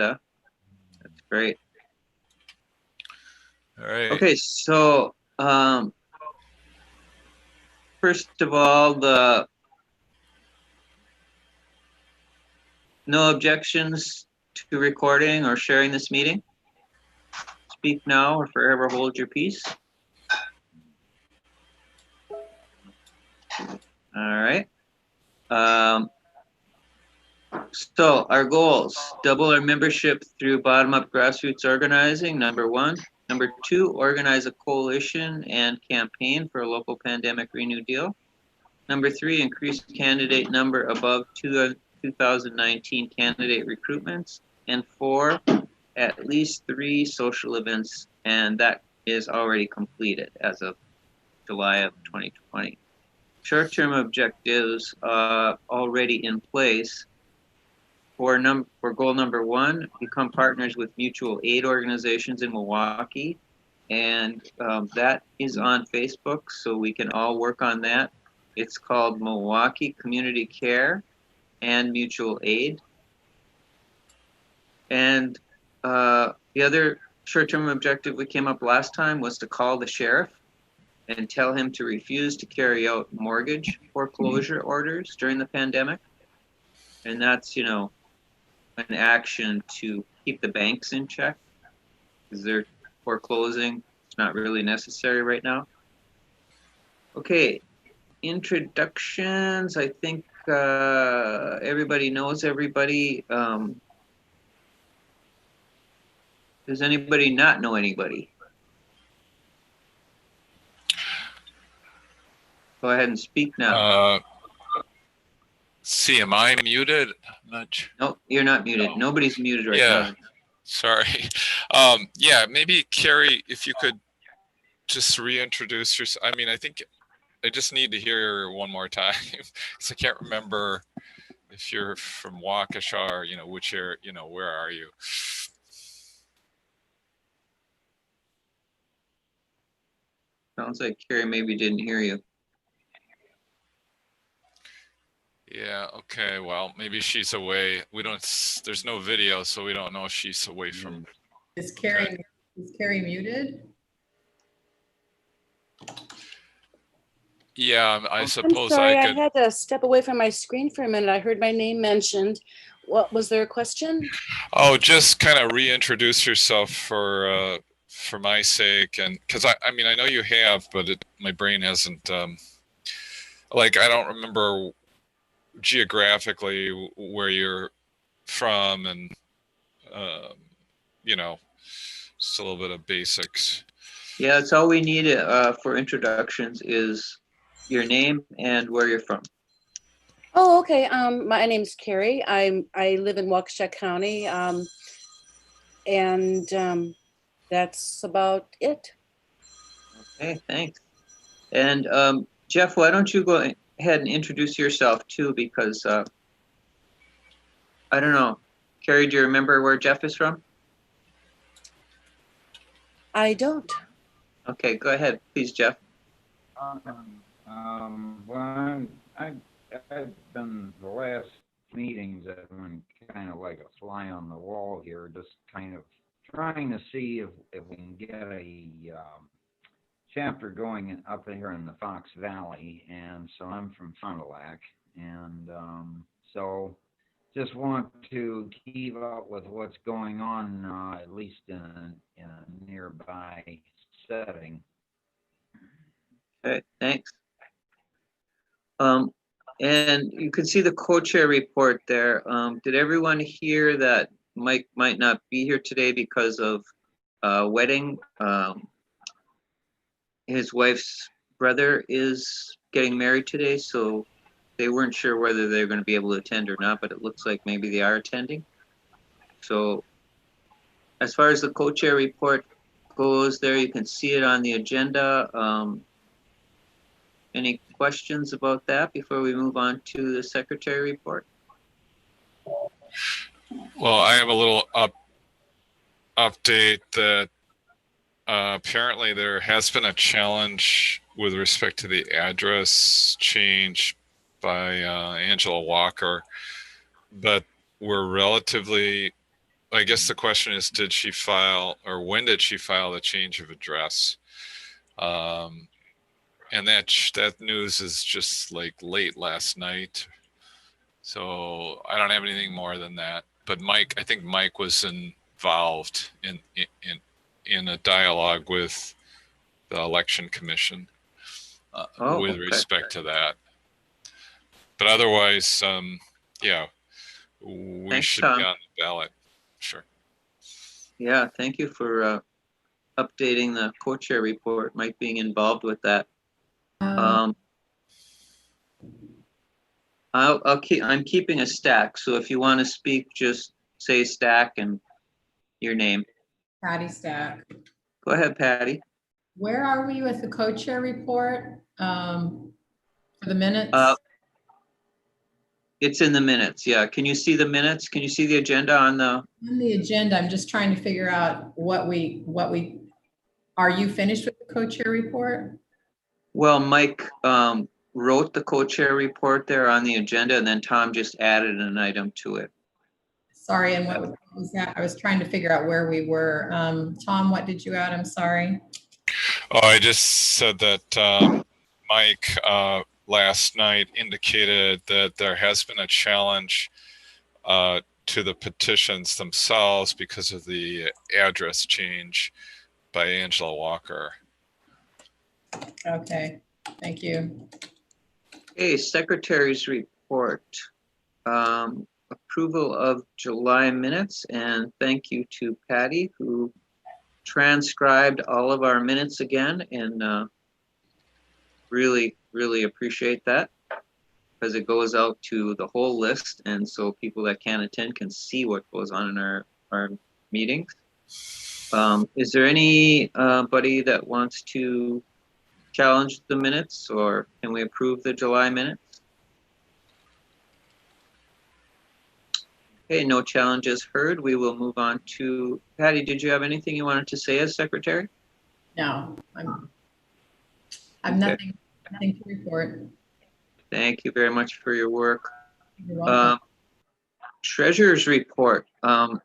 That's great. All right. Okay, so first of all, no objections to recording or sharing this meeting? Speak now or forever hold your peace. All right. So our goals: double our membership through bottom-up grassroots organizing, number one. Number two, organize a coalition and campaign for a local pandemic Green New Deal. Number three, increase candidate number above 2019 candidate recruitments. And four, at least 3 social events, and that is already completed as of July of 2020. Short-term objectives already in place. For goal number one, become partners with mutual aid organizations in Milwaukee. And that is on Facebook, so we can all work on that. It's called Milwaukee Community Care and Mutual Aid. And the other short-term objective we came up last time was to call the sheriff and tell him to refuse to carry out mortgage foreclosure orders during the pandemic. And that's, you know, an action to keep the banks in check because they're foreclosing. It's not really necessary right now. Okay, introductions. I think everybody knows everybody. Does anybody not know anybody? Go ahead and speak now. See, am I muted? I'm not sure. No, you're not muted. Nobody's muted right now. Sorry. Yeah, maybe Carrie, if you could just reintroduce yourself. I mean, I think I just need to hear one more time because I can't remember if you're from Waukesha or, you know, which area, you know, where are you? Sounds like Carrie maybe didn't hear you. Yeah, okay, well, maybe she's away. We don't, there's no video, so we don't know if she's away from. Is Carrie muted? Yeah, I suppose I'm sorry, I could. I had to step away from my screen for a minute. I heard my name mentioned. What was there a question? Oh, just kind of reintroduce yourself for my sake, and because I mean I know you have, but my brain hasn't. Like I don't remember geographically where you're from, and you know, just a little bit of basics. Yeah, that's all we need for introductions is your name and where you're from. Oh, okay. My name's Carrie. I live in Waukesha County, and that's about it. Okay, thanks. And Jeff, why don't you go ahead and introduce yourself too? Because I don't know, Carrie, do you remember where Jeff is from? I don't. Okay, go ahead, please, Jeff. Well, I've been the last meetings. I've been kind of like a fly on the wall here, just kind of trying to see if we can get a chapter going up here in the Fox Valley. And so I'm from Fond du Lac, and so just want to keep up with what's going on, at least in a nearby setting. Okay, thanks. And you can see the co-chair report there. Did everyone hear that Mike might not be here today because of a wedding? His wife's brother is getting married today, so they weren't sure whether they're going to be able to attend or not, but it looks like maybe they are attending. So as far as the co-chair report goes there, you can see it on the agenda. Any questions about that before we move on to the secretary report? Well, I have a little update that apparently there has been a challenge with respect to the address change by Angela Walker, but we're relatively I guess the question is, did she file, or when did she file the change of address? And that news is just like late last night. So I don't have anything more than that. But Mike, I think Mike was involved in a dialogue with the election commission with okay. respect to that. But otherwise, yeah, we Thanks, should Tom. be on the ballot. Sure. Yeah, thank you for updating the co-chair report, Mike being involved with that. Um, I'm keeping a stack, so if you want to speak, just say stack and your name. Patty Stack. Go ahead, Patty. Where are we with the co-chair report? For the minutes? It's in the minutes, yeah. Can you see the minutes? Can you see the agenda on the? On the agenda, I'm just trying to figure out are you finished with the co-chair report? Well, Mike wrote the co-chair report there on the agenda, and then Tom just added an item to it. Sorry, and what was that? I was trying to figure out where we were. Tom, what did you add? I'm sorry. Oh, I just said that Mike last night indicated that there has been a challenge to the petitions themselves because of the address change by Angela Walker. Okay, thank you. Okay, secretary's report. Approval of July minutes, and thank you to Patty who transcribed all of our minutes again, and really appreciate that because it goes out to the whole list, and so people that can't attend can see what goes on in our meetings. Is there anybody that wants to challenge the minutes, or can we approve the July minutes? Okay, no challenges heard. We will move on to Patty. Did you have anything you wanted to say as secretary? No, I'm Okay. nothing to report. Thank you very much for your work. You're welcome. Treasurer's report. I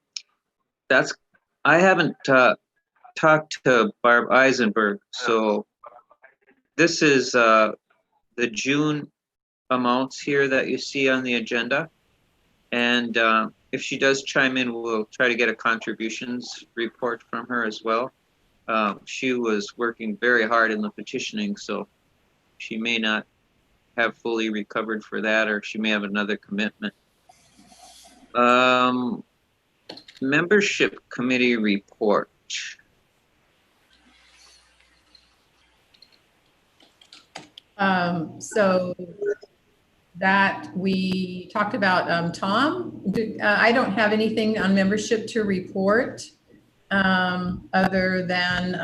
haven't talked to Barb Eisenberg, so this is the June amounts here that you see on the agenda. And if she does chime in, we'll try to get a contributions report from her as well. She was working very hard in the petitioning, so she may not have fully recovered for that, or she may have another commitment. Membership committee report. So that we talked about Tom. I don't have anything on membership to report other than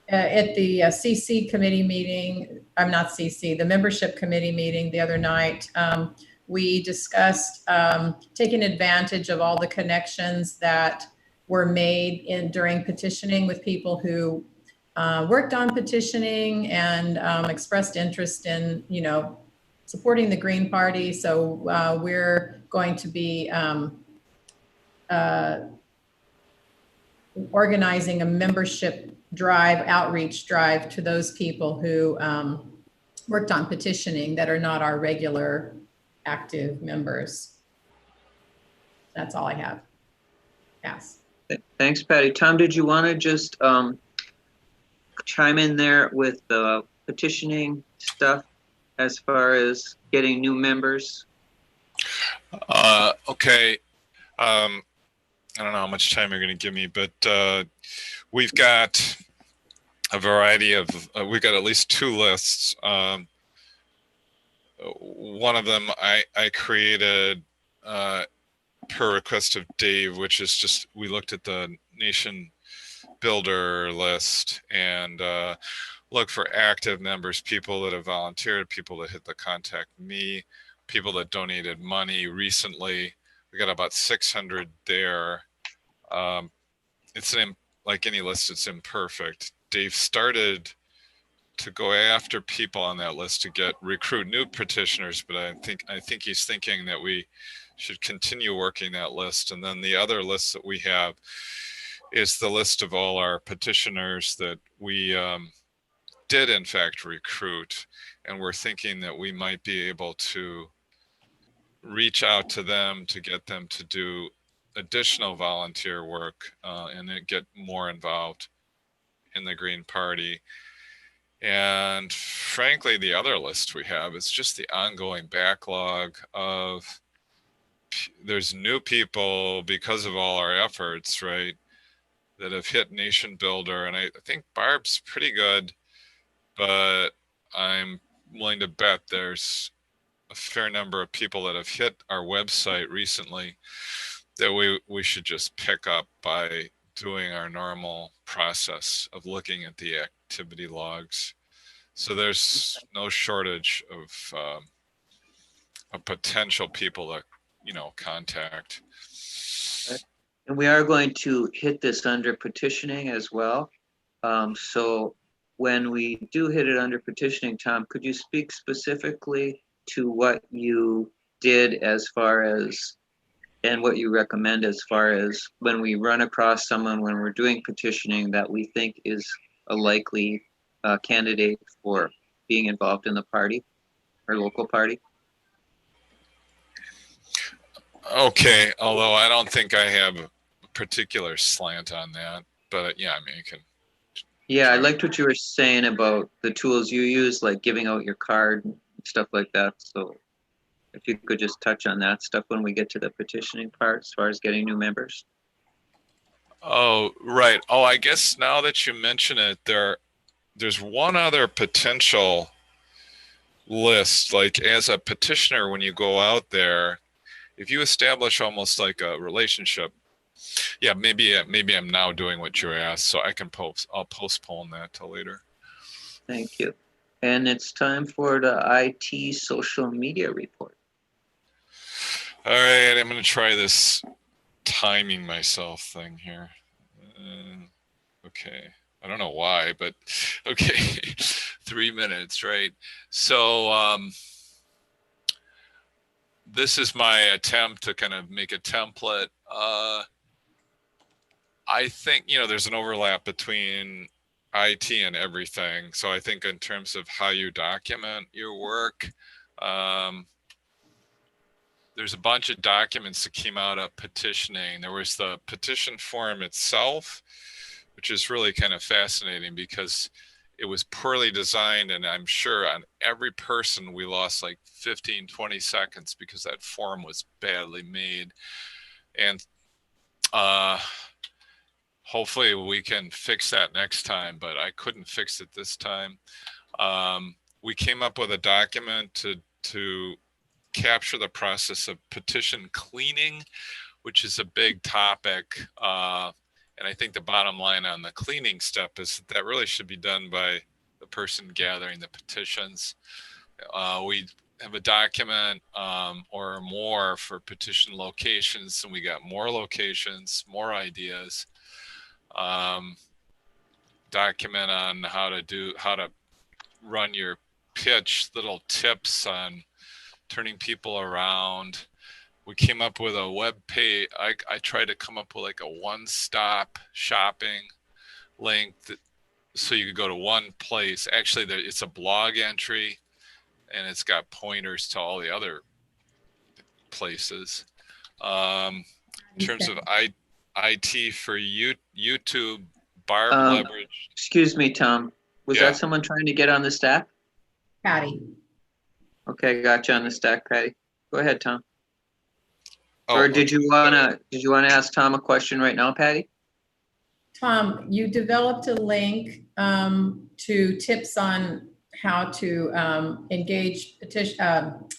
at the CC committee meeting, the membership committee meeting the other night, we discussed taking advantage of all the connections that were made during petitioning with people who worked on petitioning and expressed interest in, supporting the Green Party. So we're going to be organizing a membership drive, outreach drive to those people who worked on petitioning that are not our regular active members. That's all I have. Yes. Thanks, Patty. Tom, did you want to just chime in there with the petitioning stuff as far as getting new members? Okay. I don't know how much time you're going to give me, but we've got a variety of, we've got at least two lists. One of them I created per request of Dave, which is just, we looked at the nation builder list and look for active members, people that have volunteered, people that hit the contact me, people that donated money recently. We got about 600 there. It's like any list, it's imperfect. Dave started to go after people on that list to recruit new petitioners, but I think he's thinking that we should continue working that list. And then the other list that we have is the list of all our petitioners that we did in fact recruit, and we're thinking that we might be able to reach out to them to get them to do additional volunteer work and then get more involved in the Green Party. And frankly, the other list we have is just the ongoing backlog of, there's new people because of all our efforts, right, that have hit Nation Builder. And I think Barb's pretty good, but I'm willing to bet there's a fair number of people that have hit our website recently that we should just pick up by doing our normal process of looking at the activity logs. So there's no shortage of potential people to, you know, contact. And we are going to hit this under petitioning as well. So when we do hit it under petitioning, Tom, could you speak specifically to what you did as far as, and what you recommend as far as when we run across someone when we're doing petitioning that we think is a likely candidate for being involved in the party or local party? Okay, although I don't think I have a particular slant on that, but yeah, I mean, you can. Yeah, I liked what you were saying about the tools you use, like giving out your card and stuff like that. So if you could just touch on that stuff when we get to the petitioning part, as far as getting new members. Oh, right. Oh, I guess now that you mention it, there's one other potential list. Like as a petitioner, when you go out there, if you establish almost like a relationship, yeah, maybe I'm now doing what you asked, so I'll postpone that till later. Thank you. And it's time for the IT social media report. All right, I'm going to try this timing myself thing here. Okay, I don't know why, but okay, 3 minutes, right? So this is my attempt to kind of make a template. I think, you know, there's an overlap between IT and everything. So I think in terms of how you document your work, there's a bunch of documents that came out of petitioning. There was the petition form itself, which is really kind of fascinating because it was poorly designed. And I'm sure on every person, we lost like 15, 20 seconds because that form was badly made. And hopefully we can fix that next time, but I couldn't fix it this time. We came up with a document to capture the process of petition cleaning, which is a big topic. And I think the bottom line on the cleaning step is that really should be done by the person gathering the petitions. We have a document or more for petition locations, and we got more locations, more ideas. Document on how to run your pitch, little tips on turning people around. We came up with a web page. I tried to come up with like a one-stop shopping link so you could go to one place. Actually, it's a blog entry, and it's got pointers to all the other places. In terms of IT for YouTube, Barb leverage. Excuse me, Tom. Was that someone trying to get on the stack? Patty. Okay, got you on the stack, Patty. Go ahead, Tom. Oh, or did you wanna ask Tom a question right now, Patty? Tom, you developed a link to tips on how to engage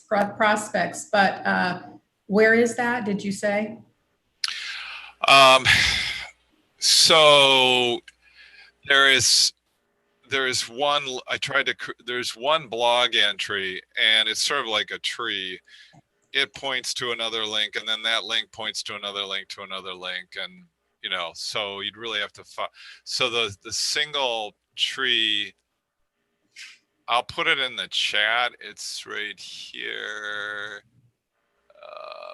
prospects, but where is that, did you say? So there's one, there's one blog entry, and it's sort of like a tree. It points to another link, and then that link points to another link to another link. And, you know, so you'd really have to, so the single tree, I'll put it in the chat. It's right here.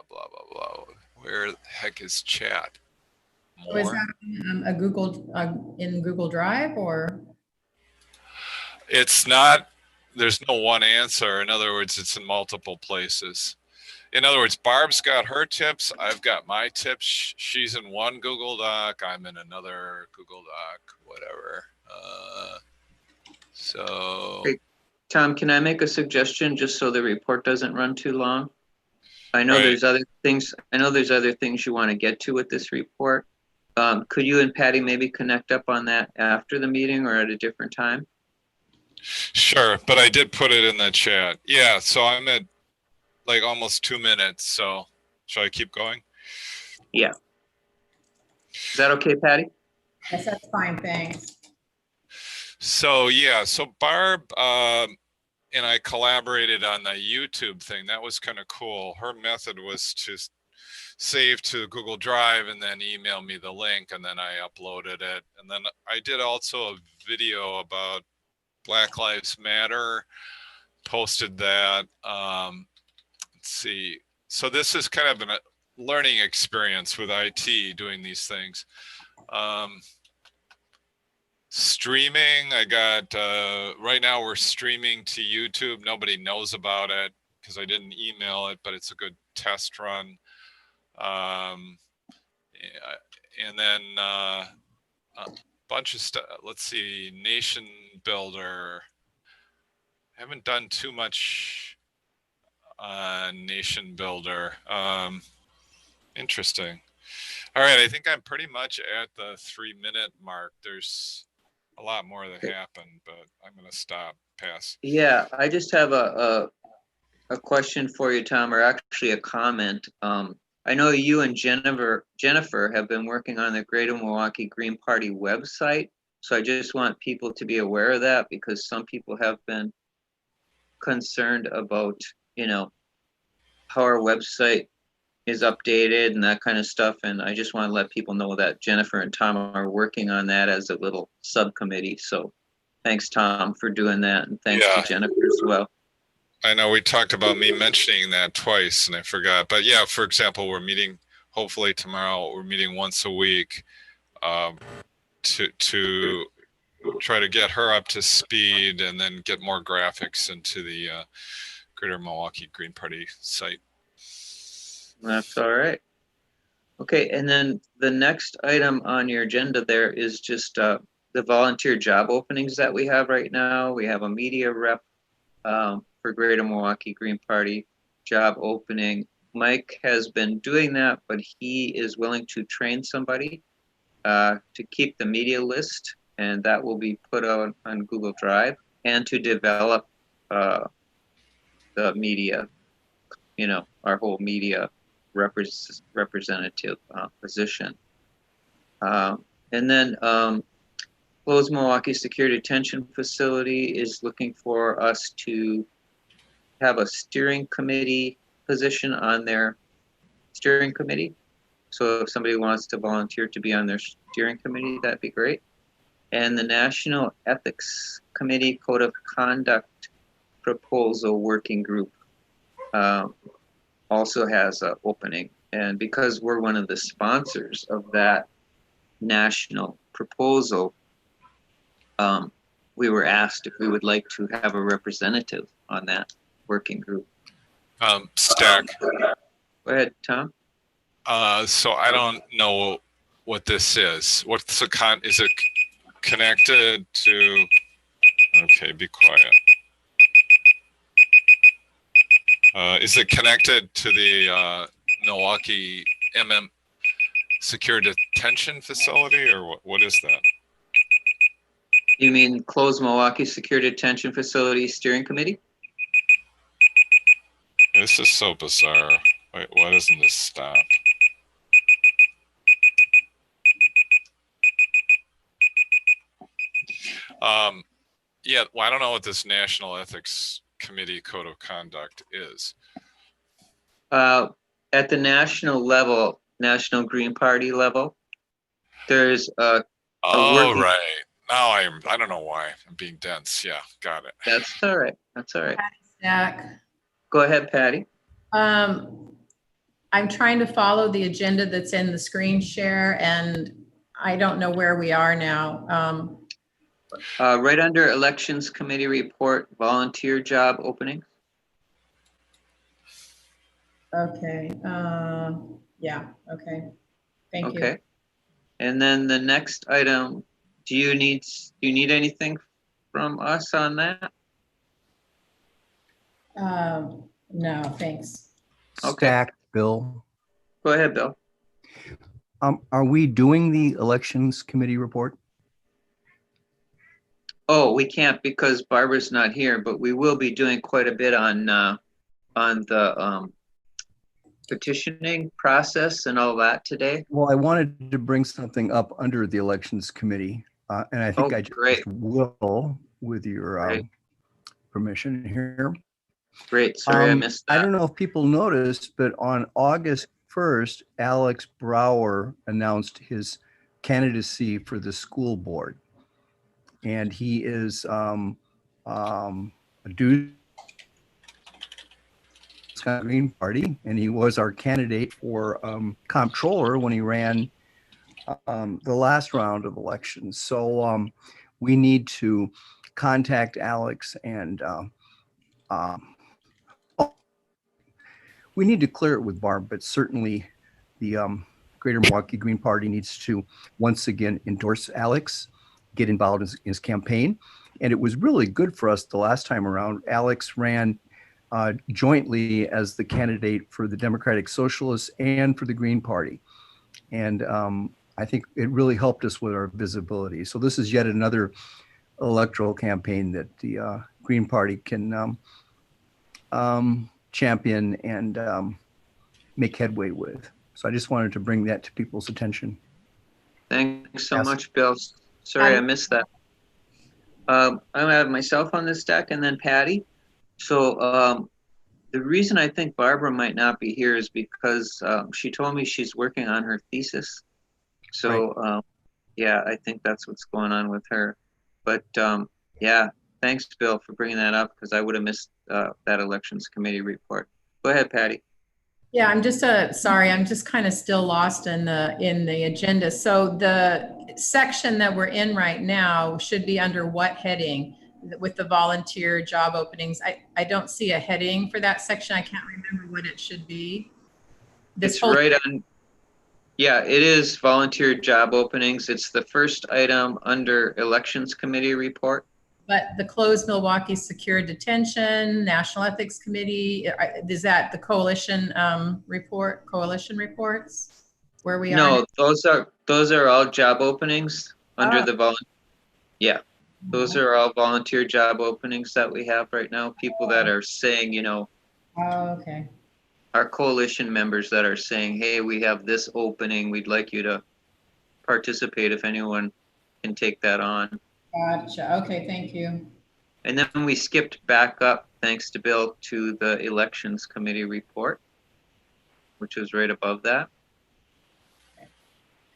blah, blah, blah. Where the heck is chat? So is More? that a Google, in Google Drive or? It's not, there's no one answer. In other words, it's in multiple places. In other words, Barb's got her tips. I've got my tips. She's in one Google Doc. I'm in another Google Doc, whatever. So, Great. Tom, can I make a suggestion just so the report doesn't run too long? I know right. there's other things you want to get to with this report. Could you and Patty maybe connect up on that after the meeting or at a different time? Sure, but I did put it in the chat. Yeah, so I'm at like almost 2 minutes. So shall I keep going? Yeah. Is that okay, Patty? Yes, that's fine, thanks. So yeah, so Barb and I collaborated on the YouTube thing. That was kind of cool. Her method was to save to Google Drive and then email me the link, and then I uploaded it. And then I did also a video about Black Lives Matter, posted that. Let's see. So this is kind of a learning experience with IT doing these things. Streaming, I got, right now we're streaming to YouTube. Nobody knows about it because I didn't email it, but it's a good test run. And then a bunch of stuff. Let's see, Nation Builder. I haven't done too much Nation Builder. Interesting. All right, I think I'm pretty much at the 3-minute mark. There's a lot more that happened, but I'm going to stop. Pass. Yeah, I just have a question for you, Tom, or actually a comment. I know you and Jennifer have been working on the Greater Milwaukee Green Party website. So I just want people to be aware of that because some people have been concerned about, how our website is updated and that kind of stuff. And I just want to let people know that Jennifer and Tom are working on that as a little subcommittee. So thanks, Tom, for doing that. And thanks to Jennifer as well. I know we talked about me mentioning that twice and I forgot. But yeah, for example, we're meeting hopefully tomorrow. We're meeting once a week to try to get her up to speed and then get more graphics into the Greater Milwaukee Green Party site. That's all right. Okay, and then the next item on your agenda there is just the volunteer job openings that we have right now. We have a media rep for Greater Milwaukee Green Party job opening. Mike has been doing that, but he is willing to train somebody to keep the media list, and that will be put out on Google Drive, and to develop the media, our whole media representative position. And then Closed Milwaukee Security Detention Facility is looking for us to have a steering committee position on their steering committee. So if somebody wants to volunteer to be on their steering committee, that'd be great. And the National Ethics Committee Code of Conduct Proposal Working Group also has an opening. And because we're one of the sponsors of that national proposal, we were asked if we would like to have a representative on that working group. Stack. Go ahead, Tom. So I don't know what this is. What's is it connected to? Okay, be quiet. Is it connected to the Milwaukee Secure Detention Facility, or what is that? You mean Closed Milwaukee Secure Detention Facility Steering Committee? This is so bizarre. Wait, why doesn't this stop? Yeah, well, I don't know what this National Ethics Committee Code of Conduct is. At the national level, National Green Party level, there's a working... Right. Now I don't know why I'm being dense. Yeah, got it. That's all right. That's all right. Stack. Go ahead, Patty. I'm trying to follow the agenda that's in the screen share, and I don't know where we are now. Right under Elections Committee report, volunteer job openings. Okay, yeah, okay. Thank you. Okay. And then the next item, do you need anything from us on that? No, thanks. Okay. Stacked, Bill. Go ahead, Bill. Are we doing the elections committee report? Oh, we can't because Barbara's not here, but we will be doing quite a bit on the petitioning process and all that today. Well, I wanted to bring something up under the elections committee, and I think Oh, I just great. will with your Great. permission here. Great. Sorry, I missed that. I don't know if people noticed, but on August 1st, Alex Brower announced his candidacy for the school board. And he is a dude Green Party, and he was our candidate for comptroller when he ran the last round of elections. So we need to contact Alex and we need to clear it with Barb, but certainly the Greater Milwaukee Green Party needs to once again endorse Alex, get involved in his campaign. And it was really good for us the last time around. Alex ran jointly as the candidate for the Democratic Socialists and for the Green Party. And I think it really helped us with our visibility. So this is yet another electoral campaign that the Green Party can champion and make headway with. So I just wanted to bring that to people's attention. Thanks so Yes. much, Bill. Sorry, I missed that. I'm gonna have myself on this deck and then Patty. So the reason I think Barbara might not be here is because she told me she's working on her thesis. So yeah, I think that's what's going on with her. But yeah, thanks, Bill, for bringing that up because I would have missed that elections committee report. Go ahead, Patty. Yeah, I'm just sorry, I'm just kind of still lost in the agenda. So the section that we're in right now should be under what heading with the volunteer job openings? I don't see a heading for that section. I can't remember what it should be. It's right on. Yeah, it is volunteer job openings. It's the first item under elections committee report. But the closed Milwaukee secure detention, National Ethics Committee, is that the coalition report, coalition reports where we are? No, those are all job openings under the yeah. Those are all volunteer job openings that we have right now. People that are saying, you know, okay. Our coalition members that are saying, hey, we have this opening. We'd like you to participate if anyone can take that on. Gotcha. Okay, thank you. And then we skipped back up, thanks to Bill, to the elections committee report, which is right above that.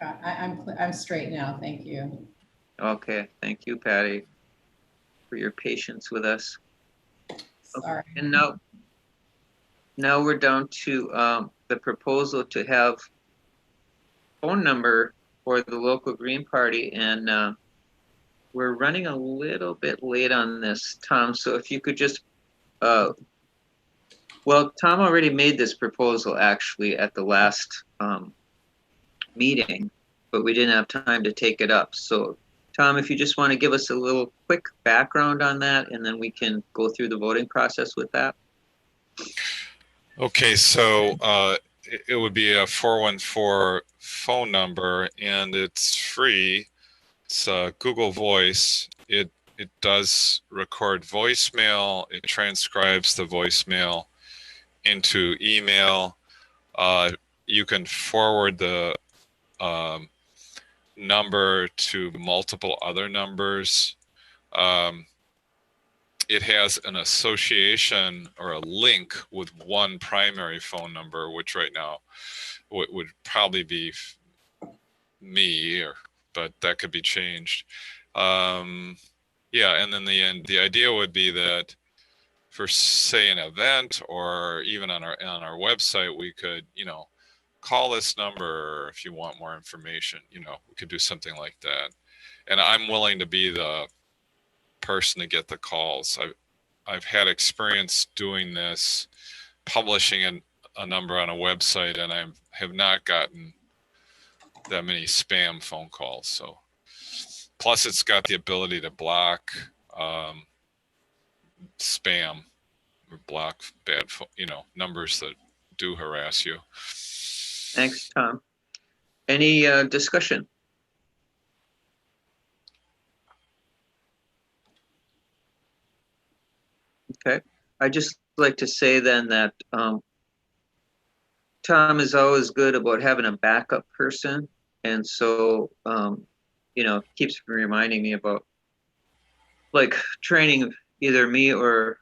I'm straight now. Thank you. Okay, thank you, Patty, for your patience with us. Sorry. Okay. And now we're down to the proposal to have phone number for the local Green Party, and we're running a little bit late on this, Tom. So if you could just, well, Tom already made this proposal actually at the last meeting, but we didn't have time to take it up. So Tom, if you just want to give us a little quick background on that, and then we can go through the voting process with that. Okay, so it would be a 414 phone number, and it's free. It's Google Voice. It does record voicemail. It transcribes the voicemail into email. You can forward the number to multiple other numbers. It has an association or a link with one primary phone number, which right now would probably be me, but that could be changed. Yeah, and then the idea would be that for say an event, or even on our website, we could, call this number if you want more information. We could do something like that. And I'm willing to be the person to get the calls. I've had experience doing this, publishing a number on a website, and I have not gotten that many spam phone calls. So plus it's got the ability to block spam or block bad numbers that do harass you. Thanks, Tom. Any discussion? Okay, I just like to say then that Tom is always good about having a backup person, and so keeps reminding me about like training either me or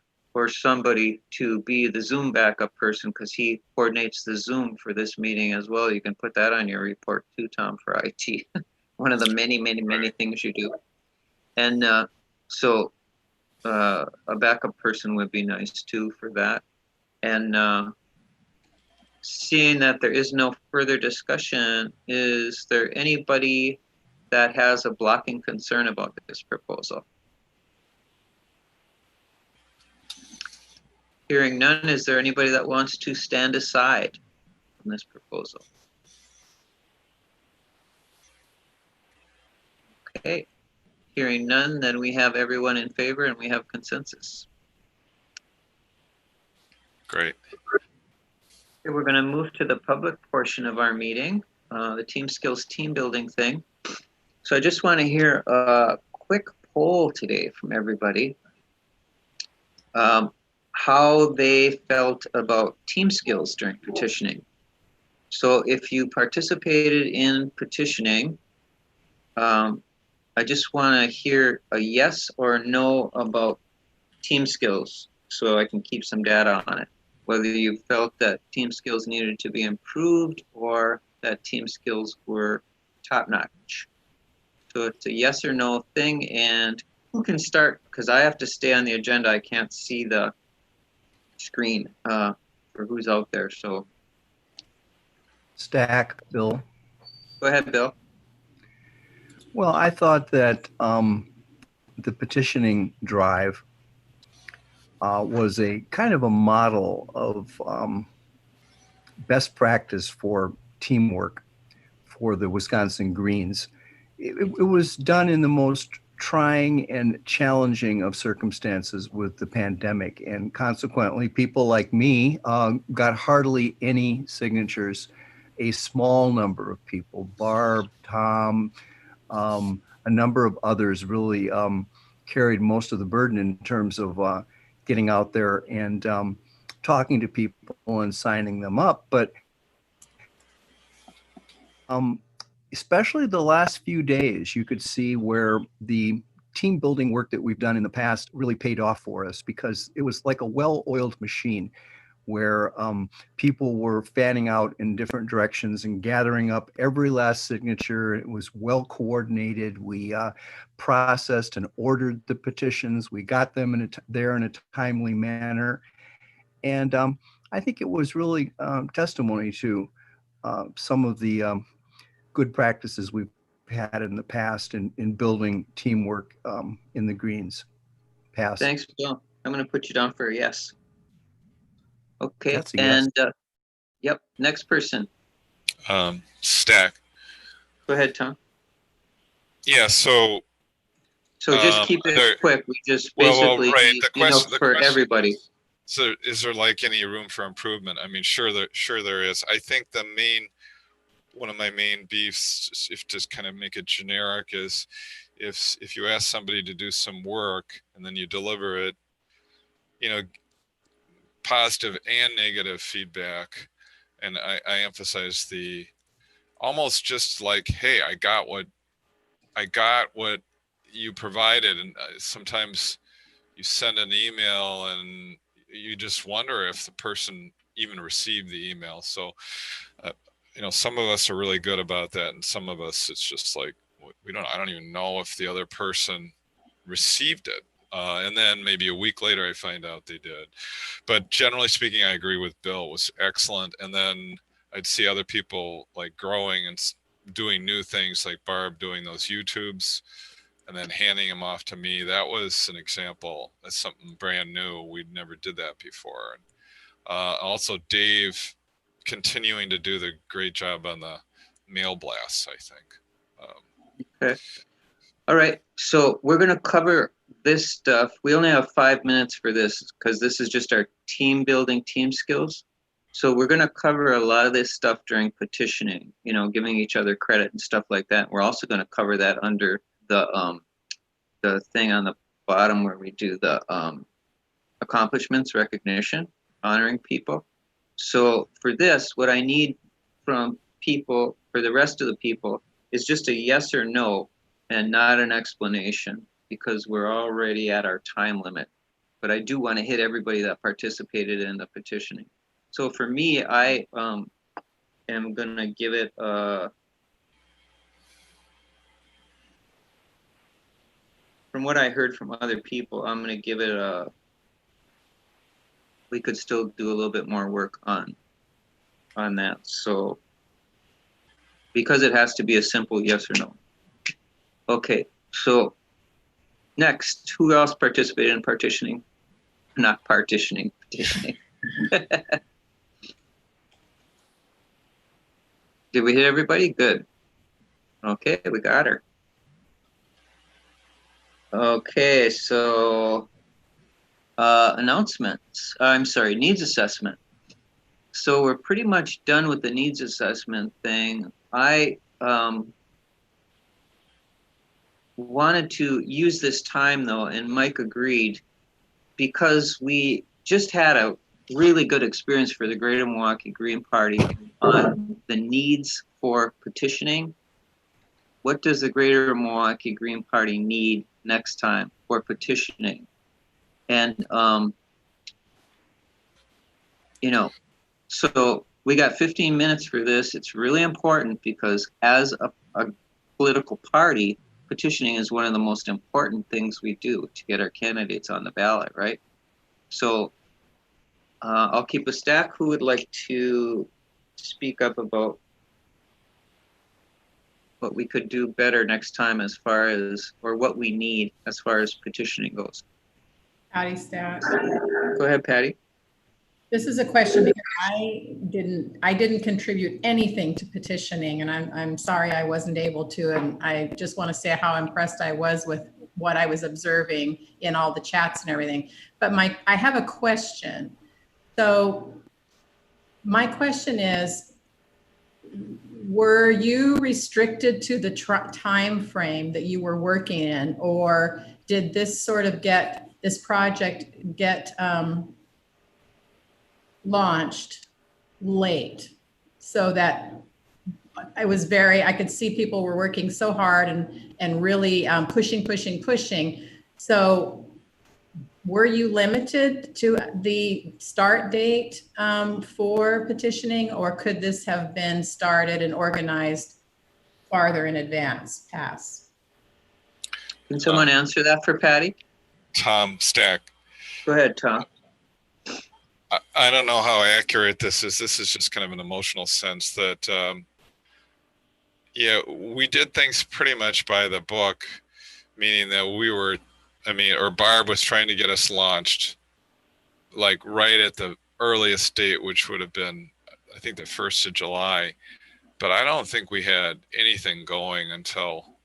somebody to be the Zoom backup person, because he coordinates the Zoom for this meeting as well. You can put that on your report too, Tom, for IT. One of the many things you do. And so a backup person would be nice too for that. And seeing that there is no further discussion, is there anybody that has a blocking concern about this proposal? Hearing none, is there anybody that wants to stand aside from this proposal? Okay, hearing none, then we have everyone in favor and we have consensus. Great. Okay, we're going to move to the public portion of our meeting, the team skills team building thing. So I just want to hear a quick poll today from everybody. How they felt about team skills during petitioning. So if you participated in petitioning, I just want to hear a yes or no about team skills so I can keep some data on it. Whether you felt that team skills needed to be improved or that team skills were top-notch. So it's a yes or no thing, and who can start? Because I have to stay on the agenda. I can't see the screen for who's out there. So Stack, Bill. go ahead, Bill. Well, I thought that the petitioning drive was a kind of a model of best practice for teamwork for the Wisconsin Greens. It was done in the most trying and challenging of circumstances with the pandemic, and consequently people like me got hardly any signatures. A small number of people, Barb, Tom, a number of others really carried most of the burden in terms of getting out there and talking to people and signing them up. But especially the last few days, you could see where the team building work that we've done in the past really paid off for us, because it was like a well-oiled machine where people were fanning out in different directions and gathering up every last signature. It was well coordinated. We processed and ordered the petitions. We got them there in a timely manner. And I think it was really testimony to some of the good practices we've had in the past in building teamwork in the Greens. Pass. Thanks, Bill. I'm going to put you down for a yes. Okay, That's a yes. and yep, next person. Stack. Go ahead, Tom. Yeah, so just keep it quick. We just basically right. need, The question for everybody. So is there like any room for improvement? I mean, sure there is. I think one of my main beefs, if to kind of make it generic, is if you ask somebody to do some work and then you deliver it, positive and negative feedback. And I emphasize the almost just like, hey, I got what you provided. And sometimes you send an email and you just wonder if the person even received the email. So, some of us are really good about that. And some of us, it's just like, I don't even know if the other person received it. And then maybe a week later, I find out they did. But generally speaking, I agree with Bill. It was excellent. And then I'd see other people like growing and doing new things, like Barb doing those YouTubes and then handing them off to me. That was an example. That's something brand new. We never did that before. And also Dave continuing to do the great job on the mail blasts, I think. Okay. All right. So we're going to cover this stuff. We only have 5 minutes for this because this is just our team building, team skills. So we're going to cover a lot of this stuff during petitioning, you know, giving each other credit and stuff like that. We're also going to cover that under the thing on the bottom where we do the accomplishments, recognition, honoring people. So for this, what I need from people, for the rest of the people, is just a yes or no and not an explanation, because we're already at our time limit. But I do want to hit everybody that participated in the petitioning. So for me, I am going to give it from what I heard from other people, I'm going to give it we could still do a little bit more work on that. So because it has to be a simple yes or no. Okay, so next, who else participated in partitioning? Not partitioning, petitioning. Did we hit everybody? Good. Okay, we got her. Okay, so announcements. I'm sorry, needs assessment. So we're pretty much done with the needs assessment thing. I wanted to use this time though, and Mike agreed, because we just had a really good experience for the Greater Milwaukee Green Party on the needs for petitioning. What does the Greater Milwaukee Green Party need next time for petitioning? And, you know, so we got 15 minutes for this. It's really important because as a political party, petitioning is one of the most important things we do to get our candidates on the ballot, right? So I'll keep a stack. Who would like to speak up about what we could do better next time as far as, or what we need as far as petitioning goes? Patty Stack. Go ahead, Patty. This is a question because I didn't contribute anything to petitioning, and I'm sorry I wasn't able to, and I just want to say how impressed I was with what I was observing in all the chats and everything. But I have a question. So my question is, were you restricted to the time frame that you were working in, or did this sort of this project get launched late, so that I could see people were working so hard and really pushing. So were you limited to the start date for petitioning, or could this have been started and organized farther in advance? Pass. Can someone answer that for Patty? Tom Stack. Go ahead, Tom. I don't know how accurate this is. This is just kind of an emotional sense that, yeah, we did things pretty much by the book, meaning that or Barb was trying to get us launched like right at the earliest date, which would have been, I think, the 1st of July. But I don't think we had anything going until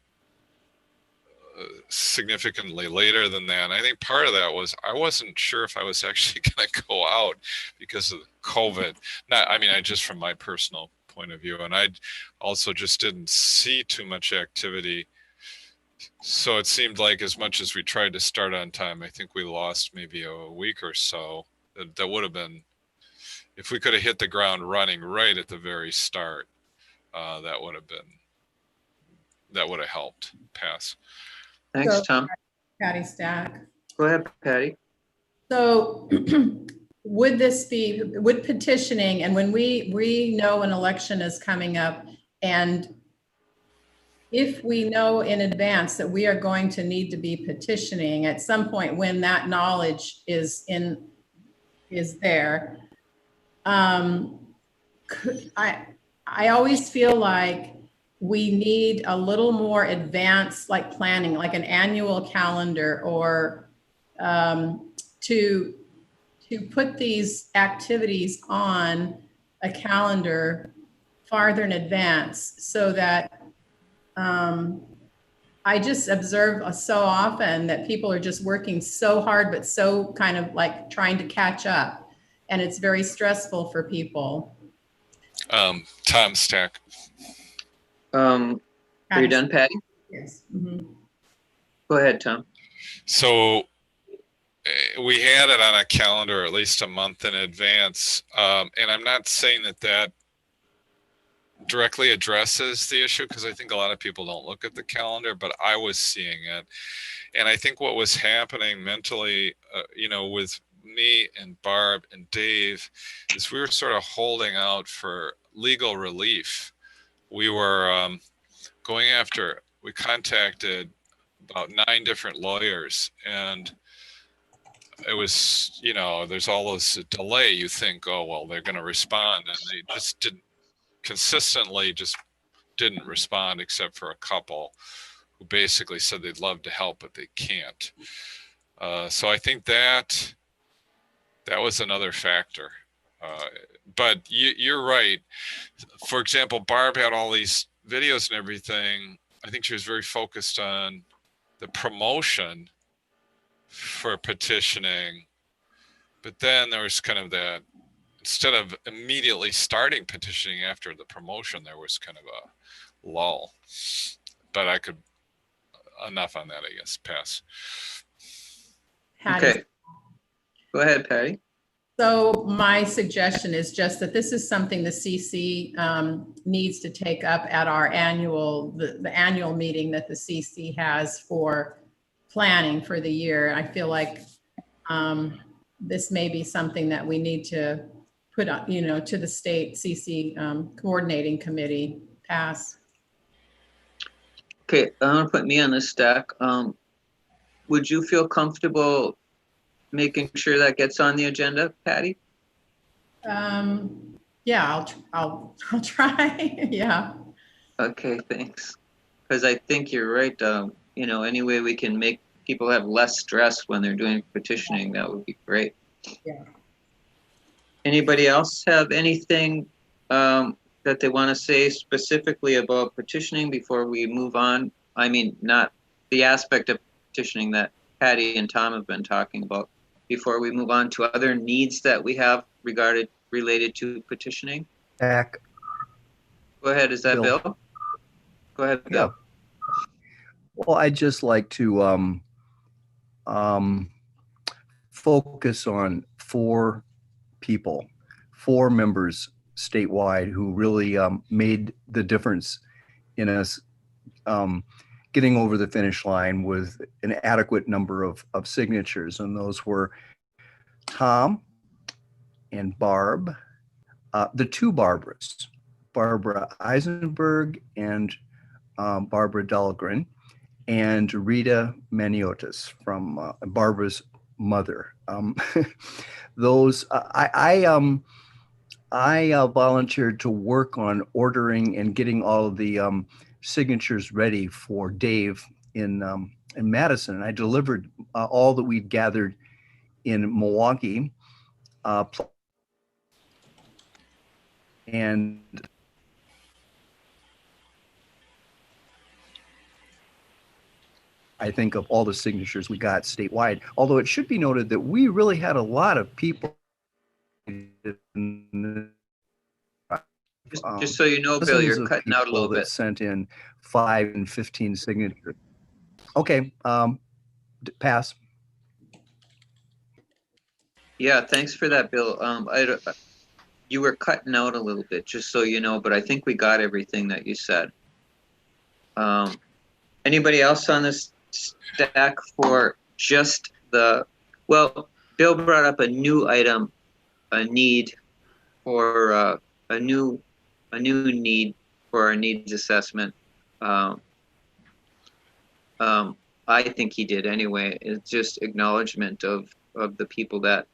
significantly later than that. And I think part of that was I wasn't sure if I was actually going to go out because of COVID. I just from my personal point of view, and I also just didn't see too much activity. So it seemed like as much as we tried to start on time, I think we lost maybe a week or so. That would have been, if we could have hit the ground running right at the very start, that would have helped. Pass. Thanks, Tom. Patty Stack. Go ahead, Patty. So would petitioning, and when we know an election is coming up, and if we know in advance that we are going to need to be petitioning at some point when that knowledge is there, I always feel like we need a little more advanced, like planning, like an annual calendar, or to put these activities on a calendar farther in advance, so that I just observe so often that people are just working so hard, but so kind of like trying to catch up. And it's very stressful for people. Tom Stack. Are you done, Patty? Yes. Mm-hmm. Go ahead, Tom. So we had it on a calendar at least a month in advance. And I'm not saying that directly addresses the issue, because I think a lot of people don't look at the calendar, but I was seeing it. And I think what was happening mentally, with me and Barb and Dave, is we were sort of holding out for legal relief. We were we contacted about 9 different lawyers, and it was, there's all this delay. You think, oh, well, they're going to respond, and they just consistently didn't respond, except for a couple who basically said they'd love to help, but they can't. So I think that was another factor. But you're right. For example, Barb had all these videos and everything. I think she was very focused on the promotion for petitioning. But then there was kind of that, instead of immediately starting petitioning after the promotion, there was kind of a lull. But enough on that, I guess. Pass. Patty. Okay. Go ahead, Patty. So my suggestion is just that this is something the CC needs to take up at our the annual meeting that the CC has for planning for the year. I feel like this may be something that we need to put up, to the state CC coordinating committee. Pass. Okay, I'm gonna put me on this stack. Would you feel comfortable making sure that gets on the agenda, Patty? Yeah, I'll try. Yeah. Okay, thanks. Because I think you're right. Any way we can make people have less stress when they're doing petitioning, that would be great. Yeah. Anybody else have anything that they want to say specifically about petitioning before we move on? I mean, not the aspect of petitioning that Patty and Tom have been talking about, before we move on to other needs that we have related to petitioning. Back. Go ahead, is that Bill? Go ahead, Bill. Yeah. Well, I'd just like to focus on 4 people, 4 members statewide who really made the difference in us getting over the finish line with an adequate number of signatures. And those were Tom and Barb, the 2 Barbaras, Barbara Eisenberg and Barbara Dahlgren, and Rita Maniotis, from Barbara's mother. Those I volunteered to work on ordering and getting all of the signatures ready for Dave in Madison, and I delivered all that we'd gathered in Milwaukee, and I think of all the signatures we got statewide. Although it should be noted that we really had a lot of people. Just so you know, Bill, you're cutting out a little bit. Sent in 5 and 15 signatures. Okay, pass. Yeah, thanks for that, Bill. You were cutting out a little bit, just so you know, but I think we got everything that you said. Anybody else on this stack for just well, Bill brought up a new item, a need for a new need for our needs assessment. I think he did anyway. It's just acknowledgement of the people that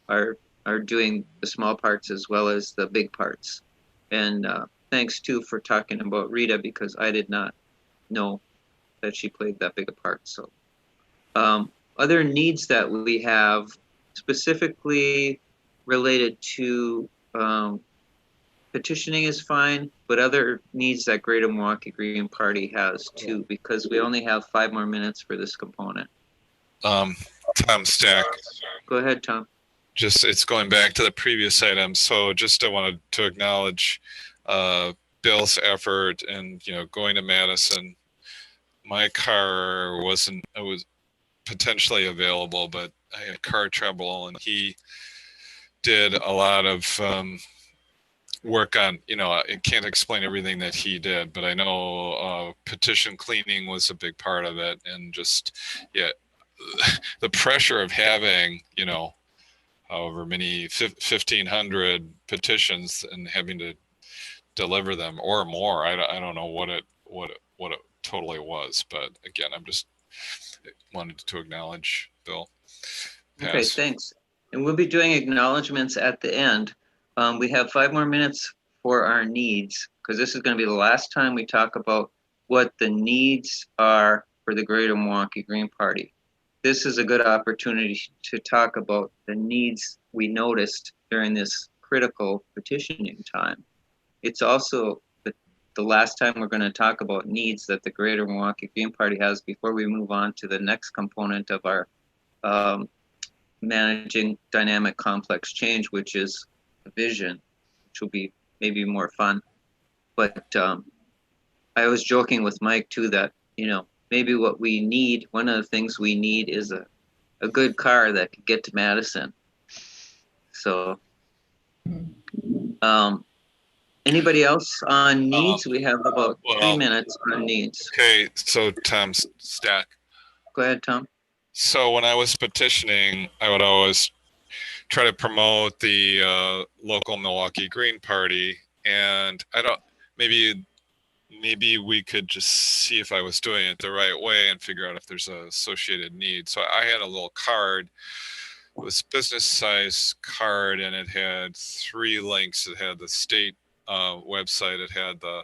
are doing the small parts as well as the big parts. And thanks too for talking about Rita, because I did not know that she played that big a part. So other needs that we have specifically related to petitioning is fine, but other needs that Greater Milwaukee Green Party has too, because we only have 5 more minutes for this component. Tom Stack, Go ahead, Tom. just it's going back to the previous item. So just I wanted to acknowledge Bill's effort and going to Madison. My car wasn't, it was potentially available, but I had car trouble, and he did a lot of work on, I can't explain everything that he did, but I know petition cleaning was a big part of it. And just, yeah, the pressure of having, however many 1,500 petitions and having to deliver them or more. I don't know what it totally was, but again, I'm just wanted to acknowledge Bill. Pass. Okay, thanks. And we'll be doing acknowledgements at the end. We have 5 more minutes for our needs, because this is going to be the last time we talk about what the needs are for the Greater Milwaukee Green Party. This is a good opportunity to talk about the needs we noticed during this critical petitioning time. It's also the last time we're going to talk about needs that the Greater Milwaukee Green Party has before we move on to the next component of our managing dynamic complex change, which is a vision, which will be maybe more fun. But I was joking with Mike too that, maybe what we need, one of the things we need is a good car that can get to Madison. So anybody else on needs? We have about 3 minutes on needs. Okay, so Tom Stack. Go ahead, Tom. So when I was petitioning, I would always try to promote the local Milwaukee Green Party, and maybe we could just see if I was doing it the right way and figure out if there's an associated need. So I had a little card. It was a business size card, and it had 3 links. It had the state website, it had the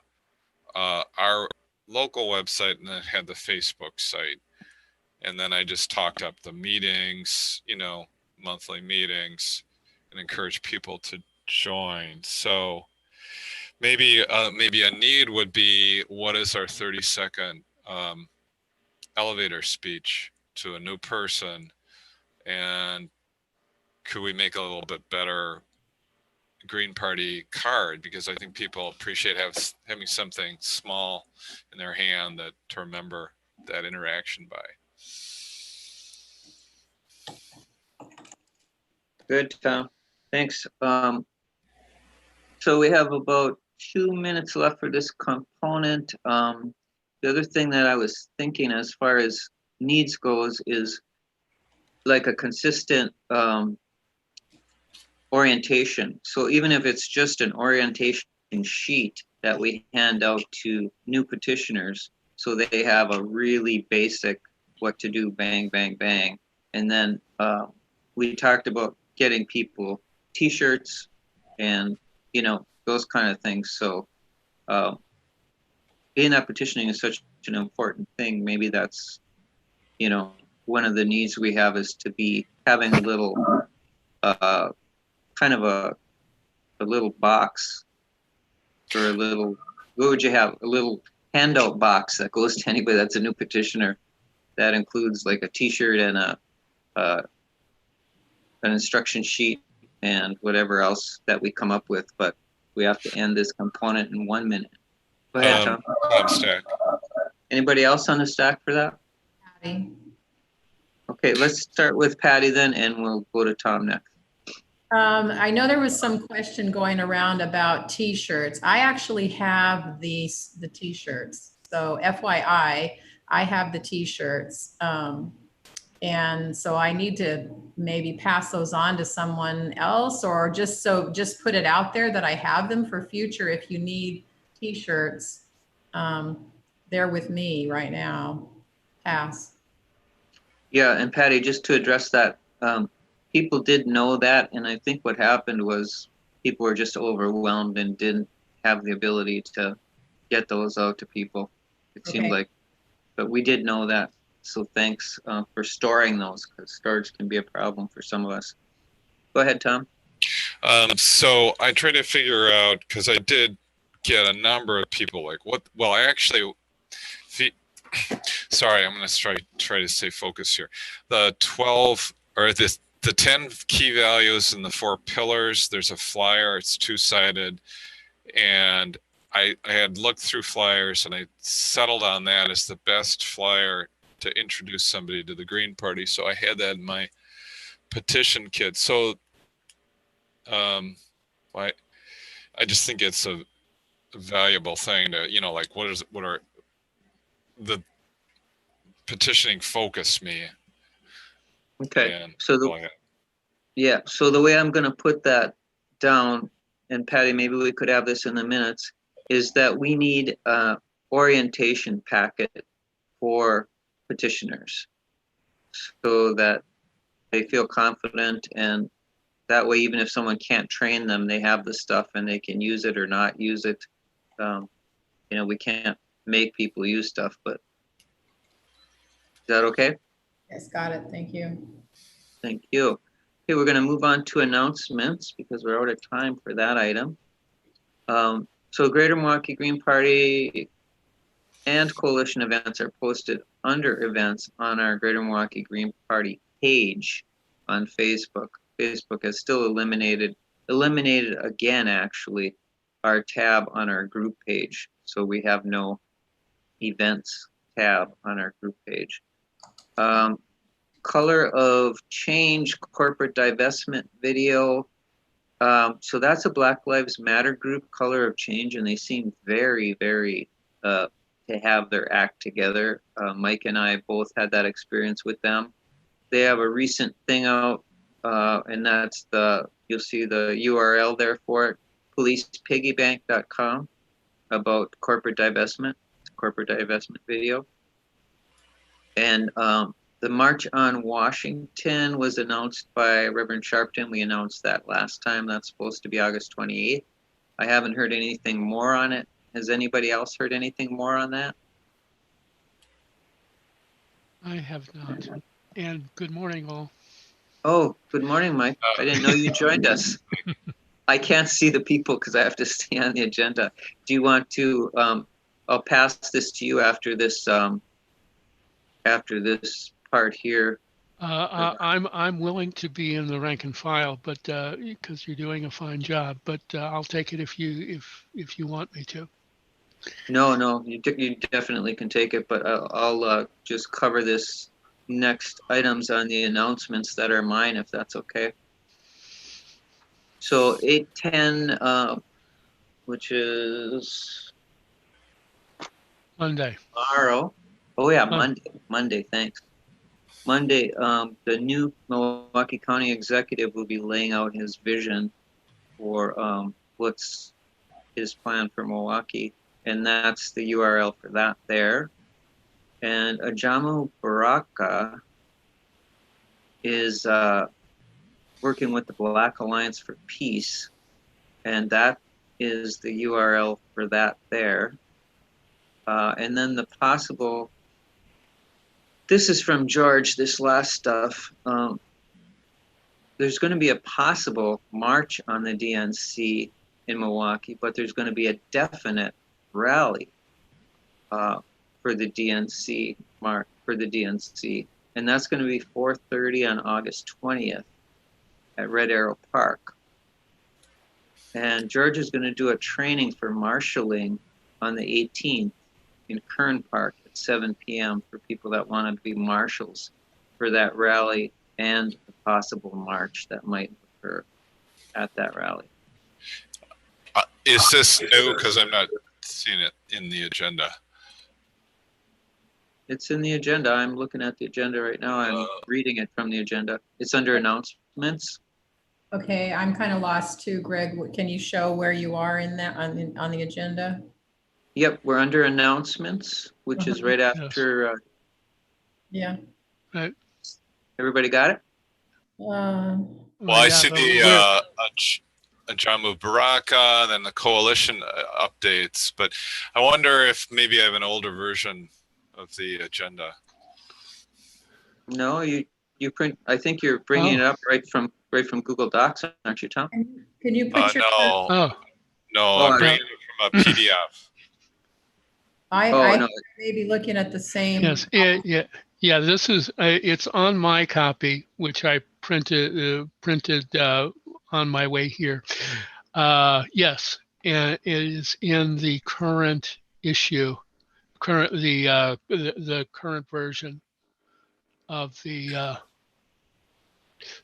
our local website, and it had the Facebook site. And then I just talked up the meetings, monthly meetings, and encourage people to join. So maybe a need would be, what is our 30-second elevator speech to a new person, and could we make a little bit better Green Party card? Because I think people appreciate having something small in their hand to remember that interaction by. Good, Tom. Thanks. So we have about 2 minutes left for this component. The other thing that I was thinking as far as needs goes is like a consistent orientation. So even if it's just an orientation sheet that we hand out to new petitioners, so they have a really basic what to do, bang, bang, bang. And then we talked about getting people t-shirts and, those kind of things. So being that petitioning is such an important thing, maybe that's, one of the needs we have is to be having a little kind of a little box, or a little, what would you have? A little handout box that goes to anybody that's a new petitioner, that includes like a t-shirt and an instruction sheet and whatever else that we come up with. But we have to end this component in 1 minute. Go ahead, Tom. Tom Stack. Anybody else on the stack for that? Patty. Okay, let's start with Patty then, and we'll go to Tom next. I know there was some question going around about t-shirts. I actually have the t-shirts. So FYI, I have the t-shirts. And so I need to maybe pass those on to someone else, or just put it out there that I have them for future. If you need t-shirts, they're with me right now. Pass. Yeah, and Patty, just to address that, people did know that, and I think what happened was people were just overwhelmed and didn't have the ability to get those out to people. It seemed Okay. like, but we did know that. So thanks for storing those, because storage can be a problem for some of us. Go ahead, Tom. So I tried to figure out, because I did get a number of people like, what? Well, I actually, sorry, I'm going to try to stay focused here. The 12 or the 10 key values and the 4 pillars. There's a flyer. It's 2-sided, and I had looked through flyers and I settled on that as the best flyer to introduce somebody to the Green Party. So I had that in my petition kit. So I just think it's a valuable thing to, like, what are the petitioning focus me. Okay. And So so the way I'm going to put that down, and Patty, maybe we could have this in the minutes, is that we need a orientation packet for petitioners so that they feel confident, and that way, even if someone can't train them, they have the stuff and they can use it or not use it. We can't make people use stuff, but is that okay? Yes, got it. Thank you. Thank you. Okay, we're going to move on to announcements because we're out of time for that item. So Greater Milwaukee Green Party and coalition events are posted under events on our Greater Milwaukee Green Party page on Facebook. Facebook has still eliminated again, actually, our tab on our group page. So we have no events tab on our group page. Color of Change corporate divestment video. So that's a Black Lives Matter group, Color of Change, and they seem very, very to have their act together. Mike and I both had that experience with them. They have a recent thing out, and that's you'll see the URL there for it, policepiggybank.com, about corporate divestment. It's a corporate divestment video. And the March on Washington was announced by Reverend Sharpton. We announced that last time. That's supposed to be August 28th. I haven't heard anything more on it. Has anybody else heard anything more on that? I have not. And good morning, all. Oh, good morning, Mike. I didn't know you joined us. I can't see the people because I have to stay on the agenda. Do you want to, I'll pass this to you after this part here. I'm willing to be in the rank and file, but because you're doing a fine job. But I'll take it if you want me to. No, you definitely can take it, but I'll just cover this next items on the announcements that are mine, if that's okay. So 8:10, which is Monday. tomorrow. Oh yeah, Monday. Thanks. Monday, the new Milwaukee County executive will be laying out his vision for what's his plan for Milwaukee, and that's the URL for that there. And Ajamu Baraka is working with the Black Alliance for Peace, and that is the URL for that there. And then the possible, this is from George, this last stuff. There's going to be a possible march on the DNC in Milwaukee, but there's going to be a definite rally for the DNC, and that's going to be 4:30 on August 20th at Red Arrow Park. And George is going to do a training for marshalling on the 18th in Kern Park at 7 p.m. for people that want to be marshals for that rally and the possible march that might occur at that rally. Is this new? Because I'm not seeing it in the agenda. It's in the agenda. I'm looking at the agenda right now. I'm reading it from the agenda. It's under announcements. Okay, I'm kind of lost too, Greg. Can you show where you are in that on the agenda? Yep, we're under announcements, which is right after Yeah. Everybody got it? Well, I yeah, see but the we're- Jamu Baraka, then the coalition updates, but I wonder if maybe I have an older version of the agenda. No, you print. I think you're bringing it Oh. up right from Google Docs, aren't you, Tom? Can you put your, No, Oh, no, Oh, I'm I- bringing it from a PDF. Oh, I no. may be looking at the same. yes, yeah. This is it's on my copy, which I printed on my way here. Yes, and it is in the current issue, the current version of the.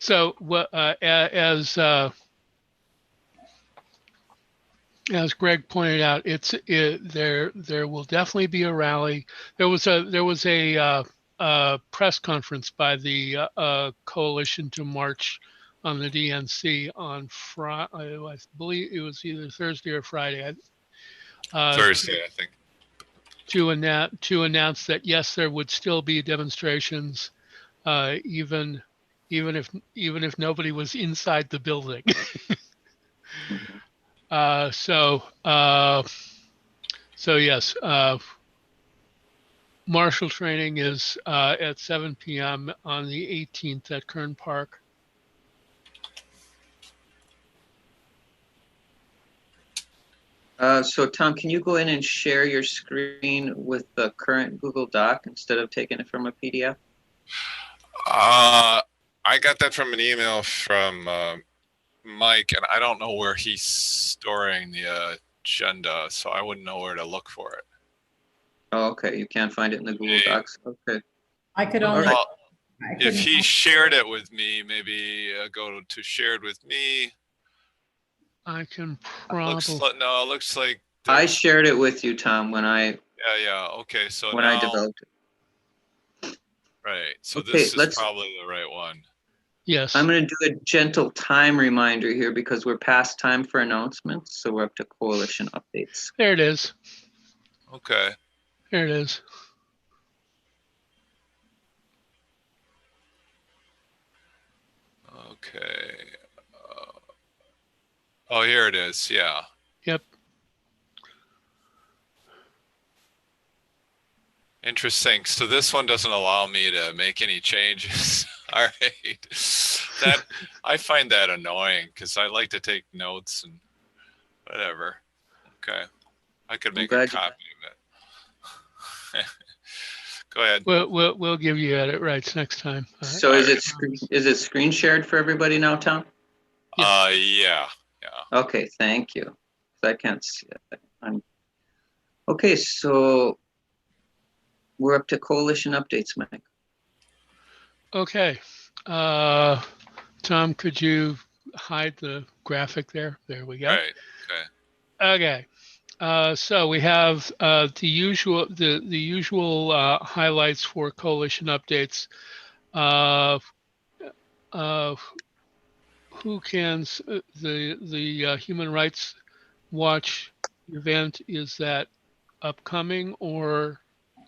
So what as Greg pointed out, there will definitely be a rally. There was a press conference by the coalition to march on the DNC on Friday. I believe it was either Thursday or Friday. Thursday, I think. To announce that yes, there would still be demonstrations, even if nobody was inside the building. So yes, martial training is at 7 p.m. on the 18th at Kern Park. So Tom, can you go in and share your screen with the current Google Doc instead of taking it from a PDF? I got that from an email from Mike, and I don't know where he's storing the agenda, so I wouldn't know where to look for it. Oh, okay. You can't find it in the Google Docs. Okay. I could All only. right. Well, I if couldn't- he shared it with me, maybe go to shared with me. I can Looks probably. like, no, it looks like I shared it with you, Tom, when I yeah. Okay, so I now developed it. right, so Okay, this is let's- probably the right one. Yes. I'm going to do a gentle time reminder here because we're past time for announcements. So we're up to coalition updates. There it is. Okay. There it is. Okay. Oh, here it is. Yeah. Yep. Interesting. So this one doesn't allow me to make any changes. All right. That I find that annoying because I like to take notes and whatever. Okay. I could make a glad you- copy of it. Go ahead. We'll give you edit rights next time. So is it screen shared for everybody now, Tom? Yeah. Okay, thank you. I can't see it. Okay, so we're up to coalition updates, Mike. Okay. Tom, could you hide the graphic there? There we go. Right. Okay. Okay. So we have the usual highlights for coalition updates. Who can the Human Rights Watch event, is that upcoming or?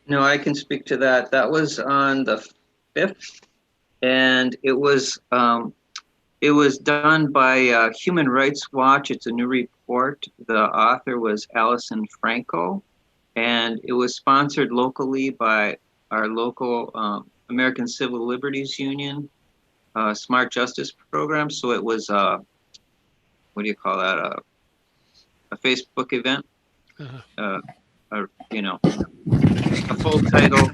No, I can speak to that. That was on the 5th, and it was done by Human Rights Watch. It's a new report. The author was Allison Franco, and it was sponsored locally by our local American Civil Liberties Union Smart Justice Program. So it was what do you call that? A Facebook event. A full title.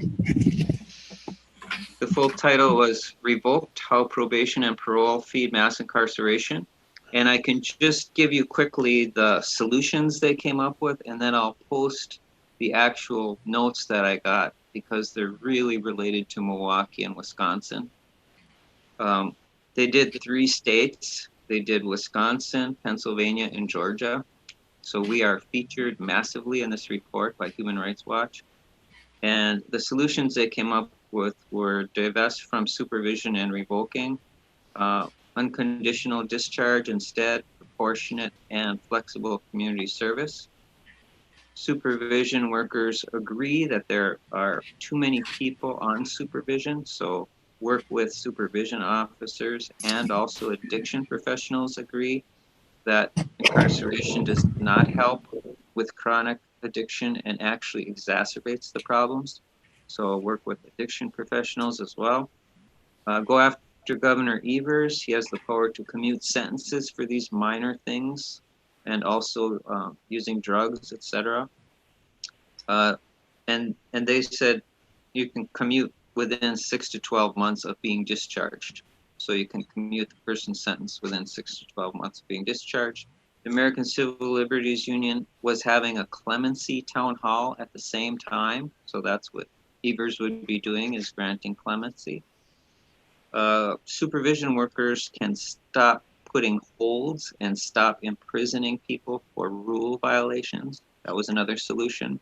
The full title was Revoked: How Probation and Parole Feed Mass Incarceration. And I can just give you quickly the solutions they came up with, and then I'll post the actual notes that I got because they're really related to Milwaukee and Wisconsin. They did 3 states. They did Wisconsin, Pennsylvania, and Georgia. So we are featured massively in this report by Human Rights Watch. And the solutions they came up with were divest from supervision and revoking, unconditional discharge instead, proportionate and flexible community service, supervision workers agree that there are too many people on supervision, so work with supervision officers, and also addiction professionals agree that incarceration does not help with chronic addiction and actually exacerbates the problems. So work with addiction professionals as well. Go after Governor Evers. He has the power to commute sentences for these minor things and also using drugs, etc. And they said you can commute within 6 to 12 months of being discharged. So you can commute the person's sentence within 6 to 12 months of being discharged. The American Civil Liberties Union was having a clemency town hall at the same time. So that's what Evers would be doing, is granting clemency. Supervision workers can stop putting holds and stop imprisoning people for rule violations. That was another solution.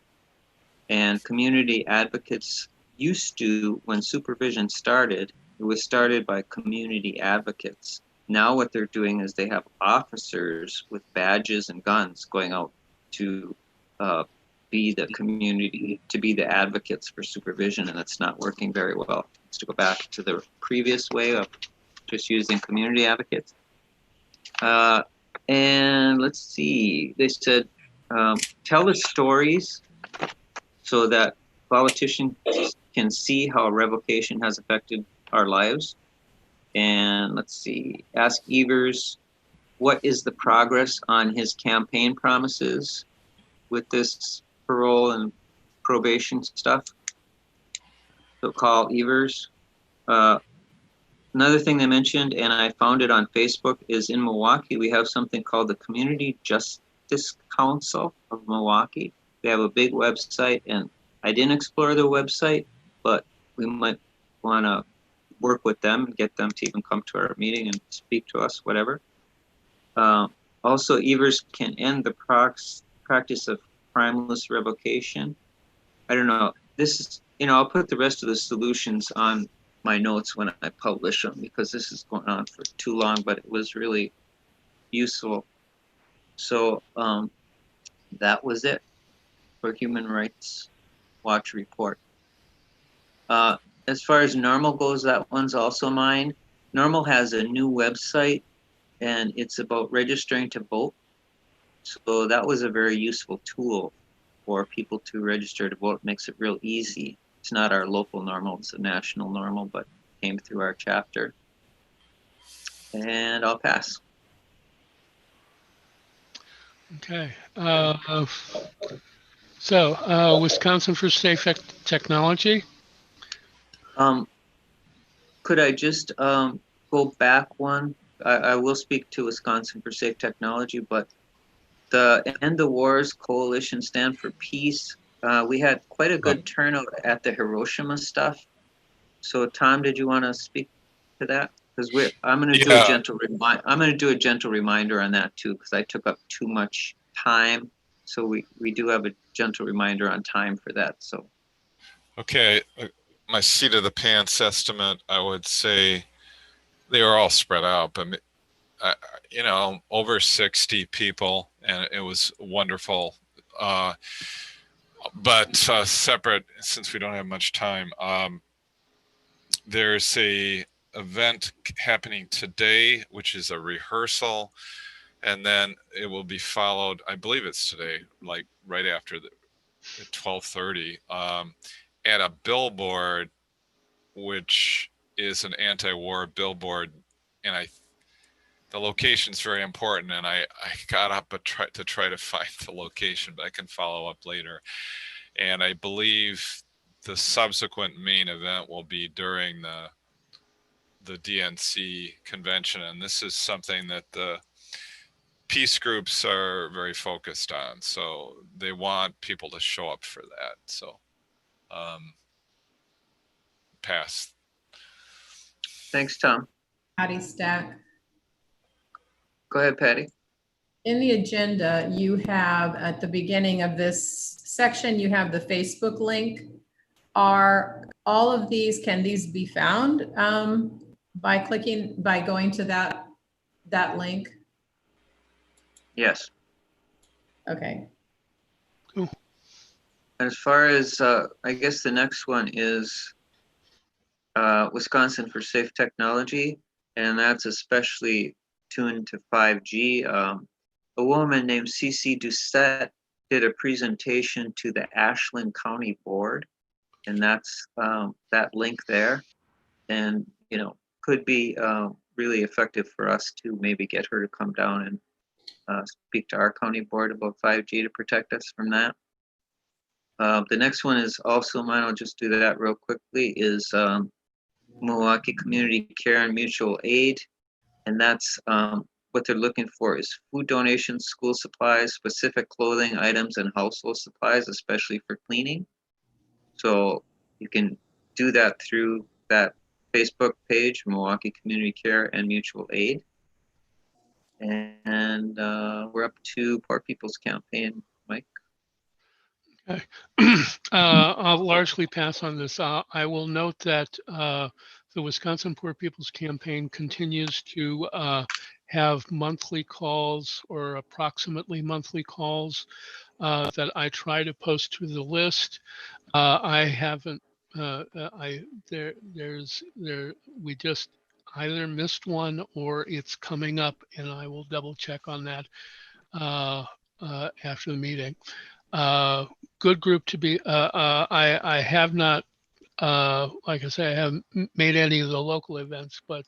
And community advocates used to, when supervision started, it was started by community advocates. Now what they're doing is they have officers with badges and guns going out to be the community, to be the advocates for supervision, and it's not working very well. It's to go back to the previous way of just using community advocates. And let's see, they said, tell the stories so that politicians can see how revocation has affected our lives. And let's see, ask Evers, what is the progress on his campaign promises with this parole and probation stuff? So call Evers. Another thing they mentioned, and I found it on Facebook, is in Milwaukee, we have something called the Community Justice Council of Milwaukee. They have a big website, and I didn't explore their website, but we might want to work with them and get them to even come to our meeting and speak to us, whatever. Also, Evers can end the practice of crimeless revocation. I don't know. This is, I'll put the rest of the solutions on my notes when I publish them, because this is going on for too long, but it was really useful. So that was it for Human Rights Watch report. As far as Normal goes, that one's also mine. Normal has a new website, and it's about registering to vote. So that was a very useful tool for people to register to vote. It makes it real easy. It's not our local Normal, it's a national Normal, but came through our chapter. And I'll pass. Okay. Wisconsin for Safe Technology. Could I just go back one? I will speak to Wisconsin for Safe Technology, but the End the Wars Coalition Stand for Peace, we had quite a good turnout at the Hiroshima stuff. So Tom, did you want to speak to that? Because I'm going to do a gentle reminder on that too, because I took up too much time. So we do have a gentle reminder on time for that. So okay, my seat of the pants estimate, I would say they were all spread out, but over 60 people, and it was wonderful. But separate, since we don't have much time, there's a event happening today, which is a rehearsal, and then it will be followed, I believe it's today, like right after at 12:30, at a billboard, which is an anti-war billboard, and the location's very important, and I got up to try to find the location, but I can follow up later. And I believe the subsequent main event will be during the DNC convention, and this is something that the peace groups are very focused on, so they want people to show up for that. So pass. thanks, Tom. Patty Stack. Go ahead, Patty. In the agenda, you have at the beginning of this section, you have the Facebook link. Are all of these, can these be found by going to that link? Yes. Okay. Cool. as far as, I guess the next one is Wisconsin for Safe Technology, and that's especially tuned to 5G. A woman named CC Doucette did a presentation to the Ashland County Board, and that's that link there. And, you know, could be really effective for us to maybe get her to come down and speak to our county board about 5G to protect us from that. The next one is also mine. I'll just do that real quickly. Is Milwaukee Community Care and Mutual Aid, and that's what they're looking for is food donations, school supplies, specific clothing items, and household supplies, especially for cleaning. So you can do that through that Facebook page, Milwaukee Community Care and Mutual Aid. And we're up to Poor People's Campaign, Mike. Okay. I'll largely pass on this. I will note that the Wisconsin Poor People's Campaign continues to have monthly calls or approximately monthly calls that I try to post to the list. I haven't. We just either missed one or it's coming up, and I will double check on that after the meeting. Good group to be. I have not, like I say, I haven't made any of the local events, but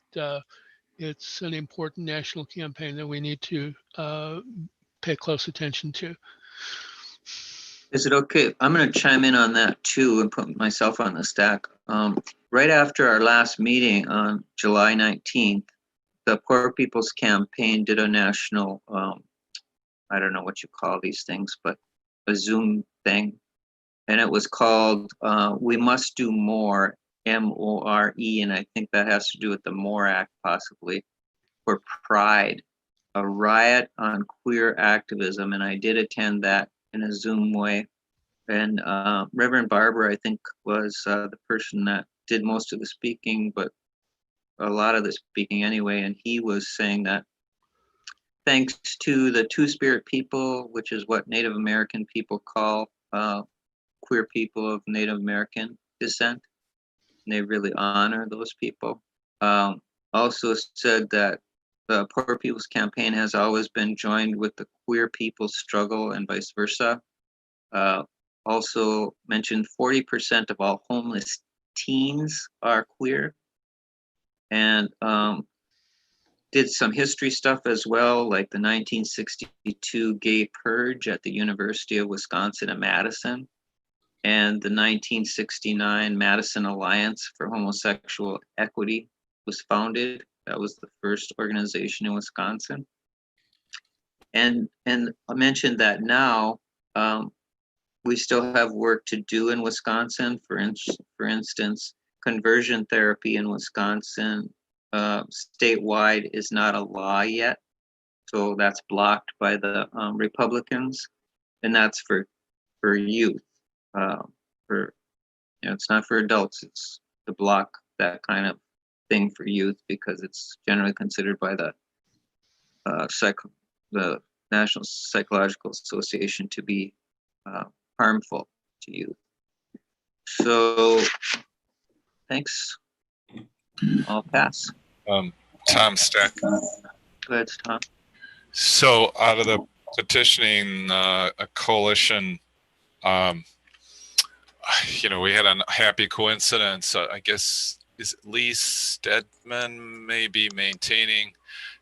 it's an important national campaign that we need to pay close attention to. Is it okay? I'm going to chime in on that too and put myself on the stack. Right after our last meeting on July 19th, the Poor People's Campaign did a national, I don't know what you call these things, but a Zoom thing. And it was called We Must Do More, MORE, and I think that has to do with the MORE Act possibly, for Pride, a riot on queer activism. And I did attend that in a Zoom way. And Reverend Barber, I think, was the person that did most of the speaking, but a lot of the speaking anyway. And he was saying that thanks to the Two-Spirit people, which is what Native American people call queer people of Native American descent, and they really honor those people. Also said that the Poor People's Campaign has always been joined with the queer people's struggle and vice versa. Also mentioned 40% of all homeless teens are queer, and did some history stuff as well, like the 1962 gay purge at the University of Wisconsin in Madison, and the 1969 Madison Alliance for Homosexual Equity was founded. That was the first organization in Wisconsin. And I mentioned that now we still have work to do in Wisconsin. For instance, conversion therapy in Wisconsin statewide is not a law yet. So that's blocked by the Republicans, and that's for youth. It's not for adults. It's to block that kind of thing for youth because it's generally considered by the National Psychological Association to be harmful to youth. So, thanks. I'll pass. Tom Stack. Go ahead, Tom. So out of the petitioning, a coalition, we had a happy coincidence. I guess is Lee Stedman maybe maintaining.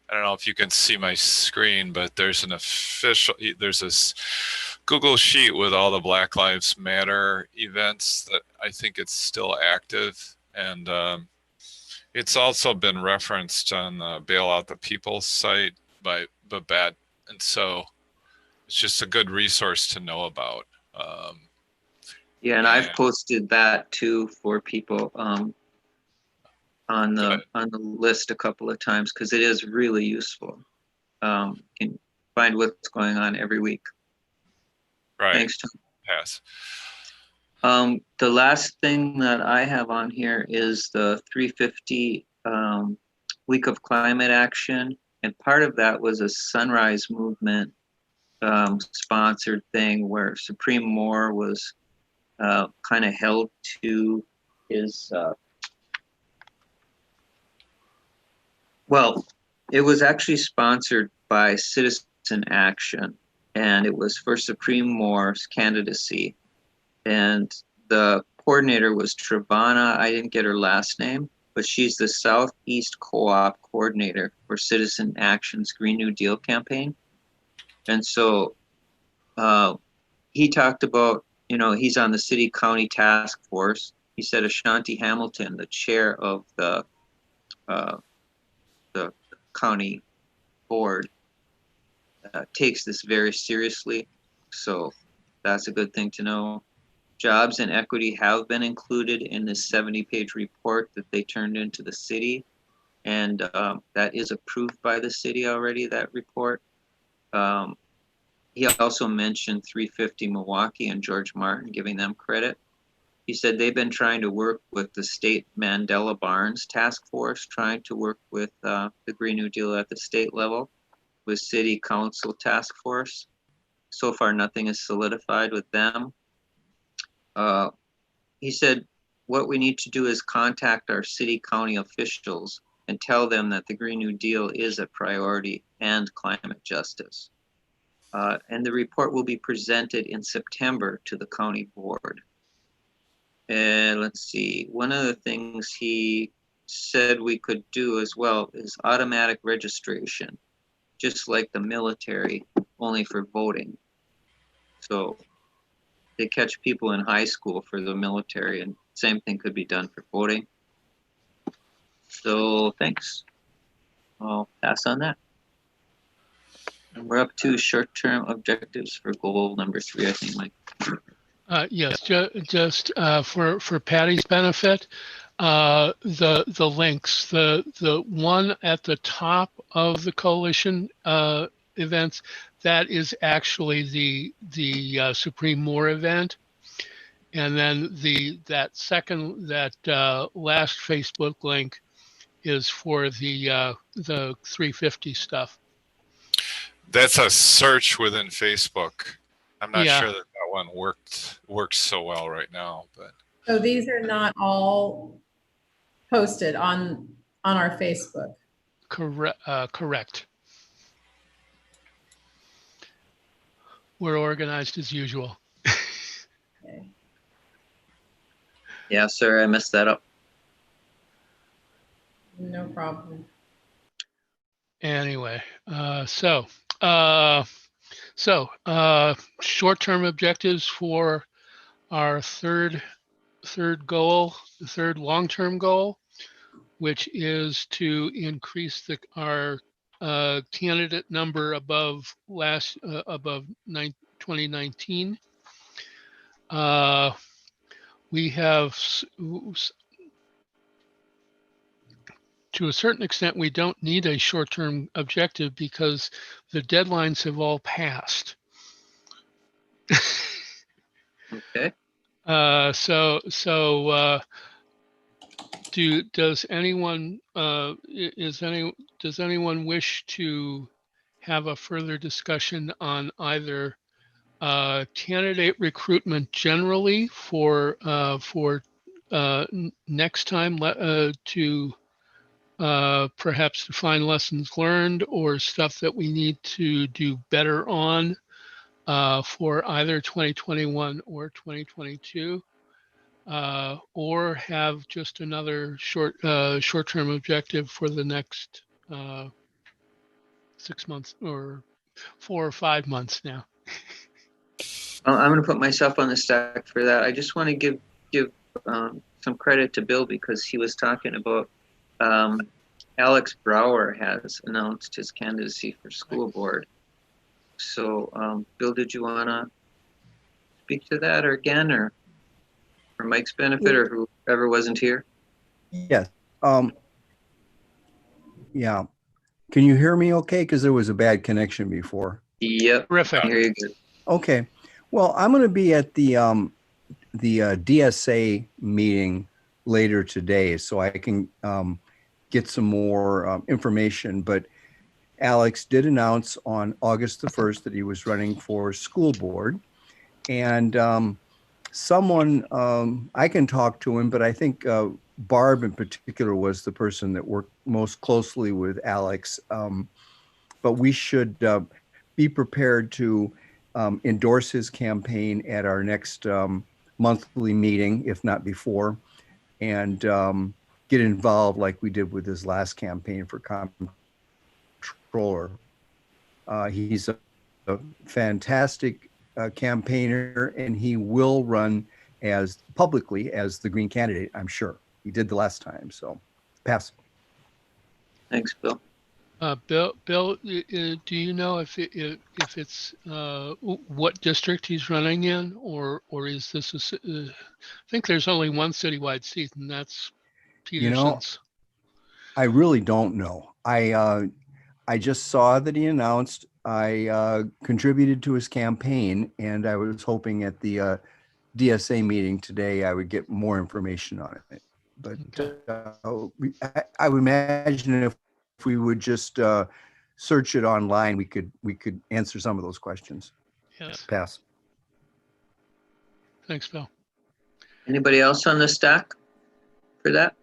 I don't know if you can see my screen, but there's this Google sheet with all the Black Lives Matter events that I think it's still active. And it's also been referenced on the Bail Out the People site by Babette. And so it's just a good resource to know about. Yeah, and I've posted that too for people on the list a couple of times because it is really useful. You can find what's going on every week. Right. Thanks, Tom. Pass. The last thing that I have on here is the 350 Week of Climate Action, and part of that was a Sunrise Movement sponsored thing where Supreme Moore was kind of held to his, well, it was actually sponsored by Citizen Action, and it was for Supreme Moore's candidacy. And the coordinator was Travana. I didn't get her last name, but she's the Southeast Co-op coordinator for Citizen Action's Green New Deal campaign. And so he talked about, he's on the city county task force. He said Ashanti Hamilton, the chair of the county board, takes this very seriously. So that's a good thing to know. Jobs and equity have been included in this 70-page report that they turned into the city. And that is approved by the city already, that report. He also mentioned 350 Milwaukee and George Martin, giving them credit. He said they've been trying to work with the state Mandela Barnes task force, trying to work with the Green New Deal at the state level with city council task force. So far, nothing is solidified with them. He said, what we need to do is contact our city county officials and tell them that the Green New Deal is a priority and climate justice. And the report will be presented in September to the county board. And let's see, one of the things he said we could do as well is automatic registration, just like the military, only for voting. So they catch people in high school for the military, and same thing could be done for voting. So thanks. I'll pass on that. And we're up to short-term objectives for goal number 3, I think, Mike. Yes, just for Patty's benefit, the links, the one at the top of the coalition events, that is actually the Supreme Moore event, and then that last Facebook link is for the 350 stuff. That's a search within Facebook. I'm not Yeah. sure that one works so well right now, but So these are not all posted on our Facebook. Correct. We're organized as usual. Okay. Yeah, sir, I messed that up. No problem. Anyway, short-term objectives for our third goal, the third long-term goal, which is to increase our candidate number above 2019. We have, to a certain extent, we don't need a short-term objective because the deadlines have all passed. Okay. Does anyone wish to have a further discussion on either candidate recruitment generally for next time to perhaps define lessons learned or stuff that we need to do better on for either 2021 or 2022, or have just another short-term objective for the next 6 months or 4 or 5 months now. I'm going to put myself on the stack for that. I just want to give some credit to Bill because he was talking about Alex Brower has announced his candidacy for school board. So, Bill, did you want to speak to that or again, or for Mike's benefit, or whoever wasn't here? Yes. Yeah. Can you hear me okay? Because there was a bad connection before. Yep. Terrific. I hear you good. Okay. Well, I'm going to be at the DSA meeting later today, so I can get some more information. But Alex did announce on August the 1st that he was running for school board. And someone, I can talk to him, but I think Barb in particular was the person that worked most closely with Alex. But we should be prepared to endorse his campaign at our next monthly meeting, if not before, and get involved like we did with his last campaign for comptroller. He's a fantastic campaigner, and he will run as publicly as the Green candidate, I'm sure. He did the last time, so pass. Thanks, Bill. Bill, do you know if it's what district he's running in, or is this I think there's only one citywide seat, and that's You know, Peterson's. I really don't know. I just saw that he announced. I contributed to his campaign, and I was hoping at the DSA meeting today I would get more information on it. But I would imagine if we would just search it online, we could answer some of those questions. Yes. Pass. Thanks, Bill. Anybody else on the stack for that?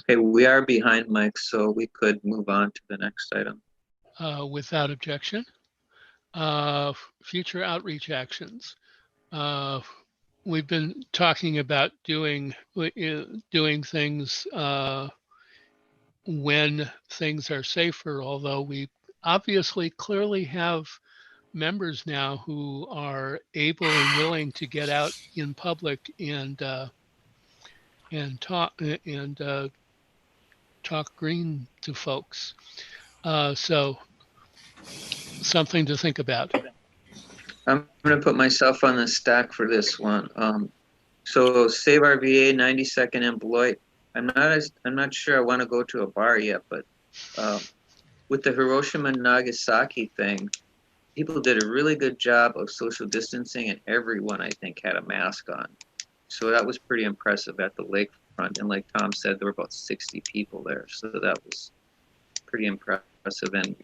Okay, we are behind, Mike, so we could move on to the next item. Without objection. Future outreach actions. We've been talking about doing things when things are safer, although we obviously clearly have members now who are able and willing to get out in public and talk green to folks. So something to think about. I'm going to put myself on the stack for this one. So Save Our VA, 92nd and Beloit. I'm not sure I want to go to a bar yet, but with the Hiroshima and Nagasaki thing, people did a really good job of social distancing, and everyone, I think, had a mask on. So that was pretty impressive at the lakefront. And like Tom said, there were about 60 people there. So that was pretty impressive. And,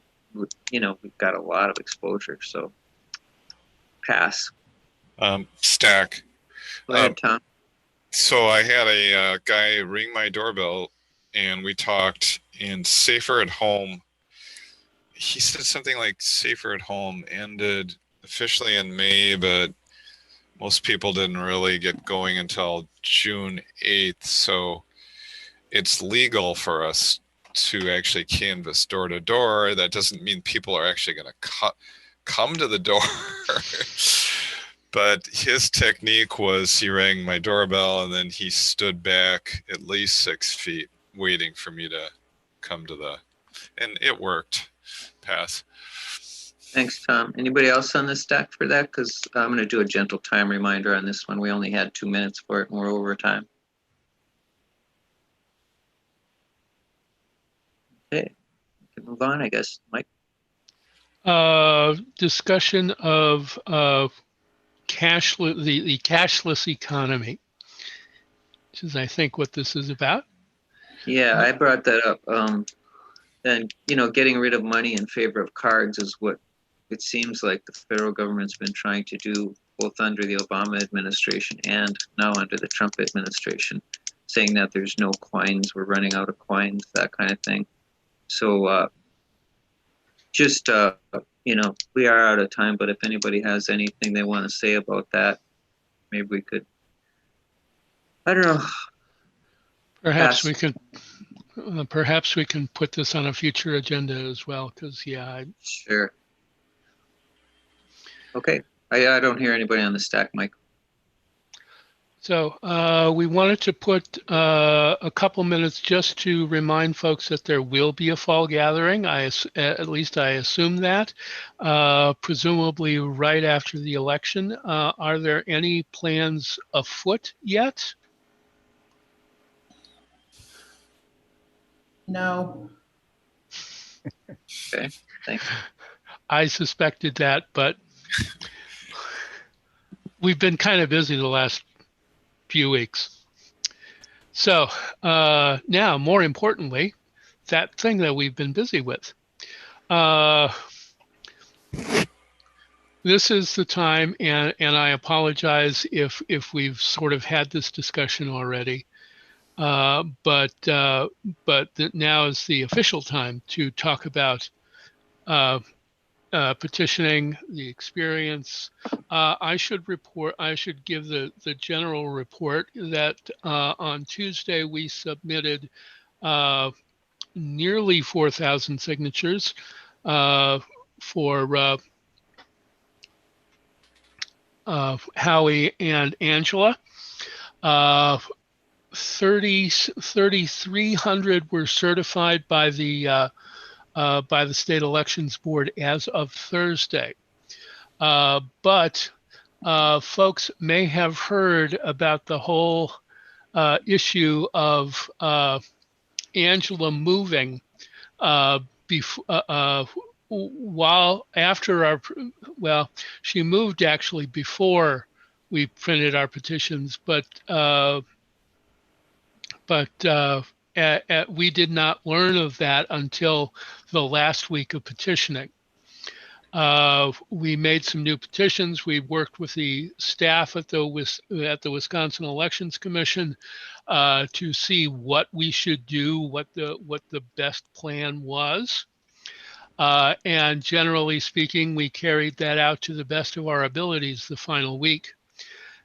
you know, we've got a lot of exposure. So pass. Stack. Go ahead, Tom. So I had a guy ring my doorbell, and we talked in Safer at Home. He said something like Safer at Home ended officially in May, but most people didn't really get going until June 8th. So it's legal for us to actually canvass door to door. That doesn't mean people are actually going to come to the door. But his technique was he rang my doorbell and then he stood back at least 6 feet waiting for me to come to and it worked. Pass. Thanks, Tom. Anybody else on the stack for that? Because I'm going to do a gentle time reminder on this one. We only had 2 minutes for it and we're over time. Okay, we can move on, I guess. Mike? Discussion of the cashless economy, which is, I think, what this is about. Yeah, I brought that up. And, you know, getting rid of money in favor of cards is what it seems like the federal government's been trying to do, both under the Obama administration and now under the Trump administration, saying that there's no coins, we're running out of coins, that kind of thing. So you know, we are out of time, but if anybody has anything they want to say about that, maybe we could, I don't know. Perhaps we can put this on a future agenda as well, because Sure. Okay, I don't hear anybody on the stack, Mike. So we wanted to put a couple minutes just to remind folks that there will be a fall gathering. At least I assume that, presumably right after the election. Are there any plans afoot yet? No. Okay, thanks. I suspected that, but we've been kind of busy the last few weeks. So now, more importantly, that thing that we've been busy with. this is the time, and I apologize if we've sort of had this discussion already. But now is the official time to talk about petitioning, the experience. I should give the general report that on Tuesday we submitted nearly 4,000 signatures for Howie and Angela. 3,300 were certified by the State Elections Board as of Thursday. But folks may have heard about the whole issue of Angela moving while after our, well, she moved actually before we printed our petitions, but we did not learn of that until the last week of petitioning. We made some new petitions. We worked with the staff at the Wisconsin Elections Commission to see what we should do, what the best plan was. And generally speaking, we carried that out to the best of our abilities the final week.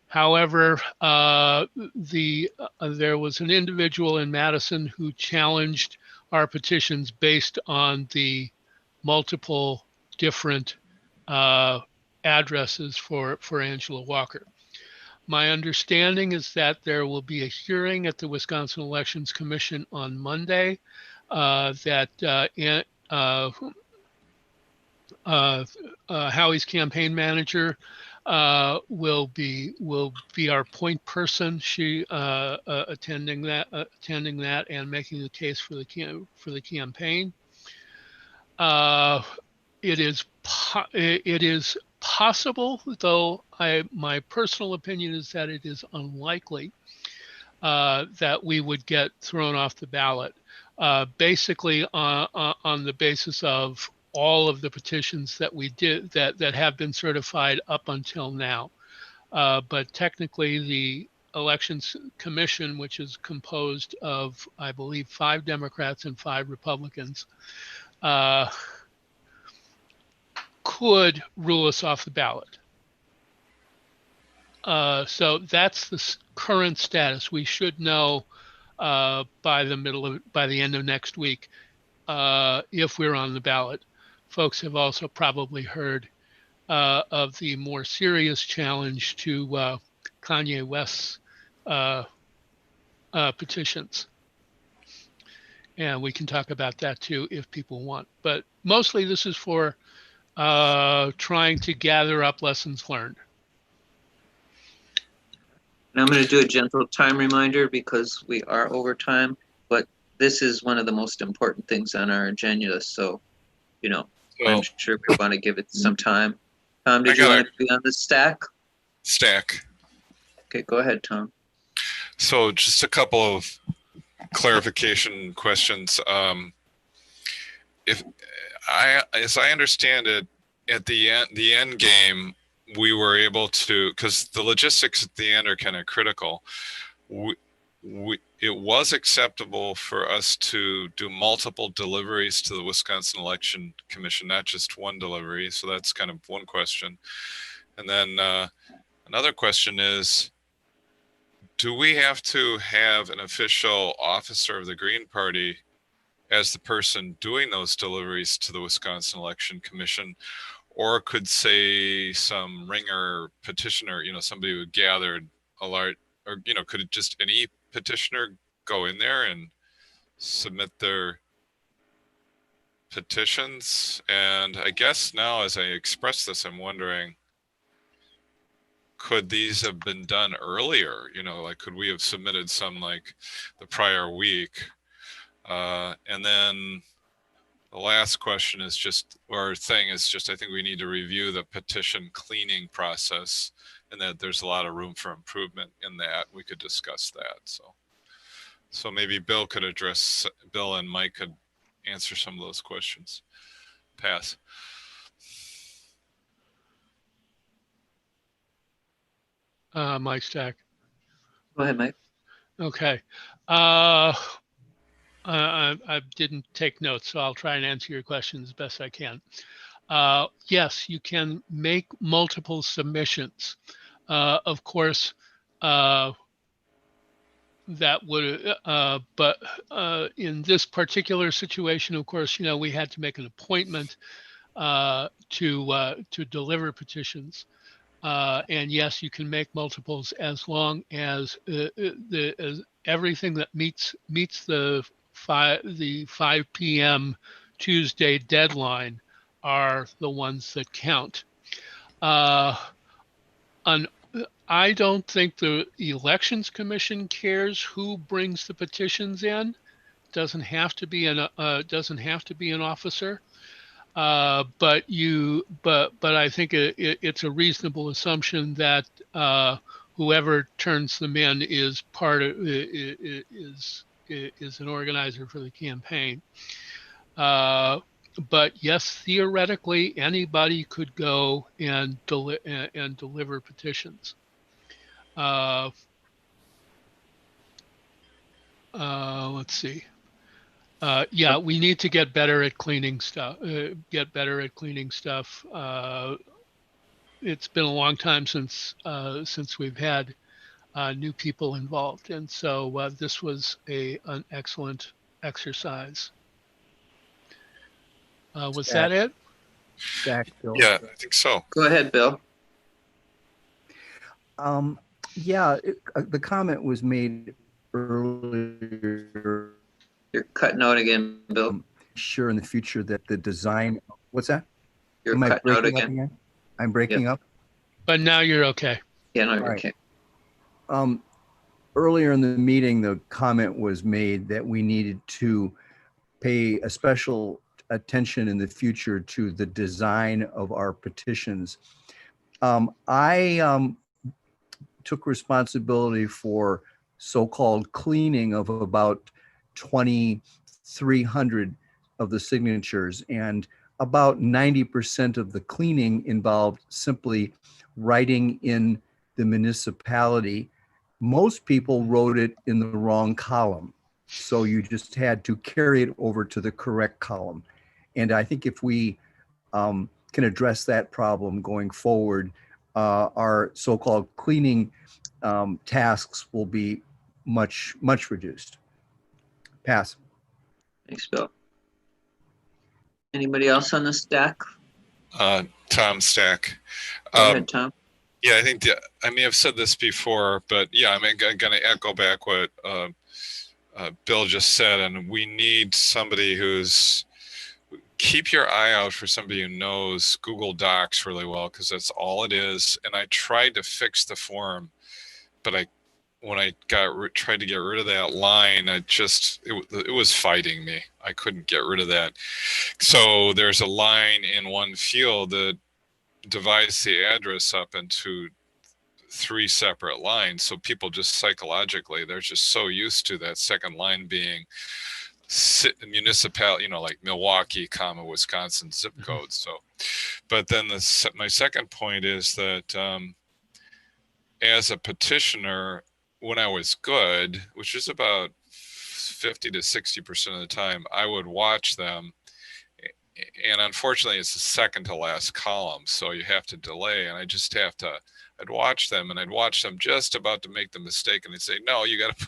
However, there was an individual in Madison who challenged our petitions based on the multiple different addresses for Angela Walker. My understanding is that there will be a hearing at the Wisconsin Elections Commission on Monday Howie's campaign manager will be our point person. She attending that and making the case for the campaign. It is possible, though my personal opinion is that it is unlikely that we would get thrown off the ballot, basically on the basis of all of the petitions that we did that have been certified up until now. But technically the Elections Commission, which is composed of, I believe, 5 Democrats and 5 Republicans, could rule us off the ballot. So that's the current status. We should know by the end of next week if we're on the ballot. Folks have also probably heard of the more serious challenge to Kanye West's petitions. And we can talk about that too if people want. But mostly this is for trying to gather up lessons learned. And I'm going to do a gentle time reminder because we are over time, but this is one of the most important things on our agenda. So, you know, I'm sure we want to give it some time. Tom, did you want to be on the stack? Stack. Okay, go ahead, Tom. So just a couple of clarification questions. As I understand it, at the end game, we were able to, because the logistics at the end are kind of critical. It was acceptable for us to do multiple deliveries to the Wisconsin Election Commission, not just one delivery. So that's kind of one question. And then another question is, do we have to have an official officer of the Green Party as the person doing those deliveries to the Wisconsin Election Commission? Or could, say, some ringer petitioner, somebody who gathered a large, or, could it just any petitioner go in there and submit their petitions? And I guess now as I express this, I'm wondering, could these have been done earlier? Like, could we have submitted some like the prior week? And then the last question is I think we need to review the petition cleaning process, and that there's a lot of room for improvement in that. We could discuss that. So maybe Bill and Mike could answer some of those questions. Pass. Mike Stack. Go ahead, Mike. Okay. I didn't take notes, so I'll try and answer your questions as best I can. Yes, you can make multiple submissions. Of course, that would, but in this particular situation, of course, we had to make an appointment to deliver petitions. And yes, you can make multiples as long as everything that meets the 5 p.m. Tuesday deadline are the ones that count. I don't think the Elections Commission cares who brings the petitions in. Doesn't have to be an officer. But I think it's a reasonable assumption that whoever turns them in is an organizer for the campaign. But yes, theoretically, anybody could go and deliver petitions. Let's see. Yeah, we need to get better at cleaning stuff. It's been a long time since we've had new people involved, and so this was an excellent exercise. Was that it? Stack, Bill. Yeah, I think so. Go ahead, Bill. Yeah, the comment was made earlier. You're cutting out again, Bill. Sure, in the future that the design. What's that? You're Am I cutting out breaking up again. I'm breaking up. But now you're okay. Yeah, no, All you're right. okay. Earlier in the meeting, the comment was made that we needed to pay a special attention in the future to the design of our petitions. I took responsibility for so-called cleaning of about 2,300 of the signatures, and about 90% of the cleaning involved simply writing in the municipality. Most people wrote it in the wrong column, so you just had to carry it over to the correct column. And I think if we can address that problem going forward, our so-called cleaning tasks will be much reduced. Pass. Thanks, Bill. Anybody else on the stack? Tom Stack. Go ahead, Tom. Yeah, I think I may have said this before, but yeah, I'm going to echo back what Bill just said, and we need somebody who's keep your eye out for somebody who knows Google Docs really well, because that's all it is. And I tried to fix the form, but when I tried to get rid of that line, it was fighting me. I couldn't get rid of that. So there's a line in one field that divides the address up into 3 separate lines. So people just psychologically, they're just so used to that second line being municipality, like Milwaukee, Wisconsin zip code. So, but then my second point is that as a petitioner, when I was good, which is about 50 to 60% of the time, I would watch them. And unfortunately, it's the second to last column, so you have to delay. And I'd watch them, and I'd watch them just about to make the mistake, and they'd say, "No, you got to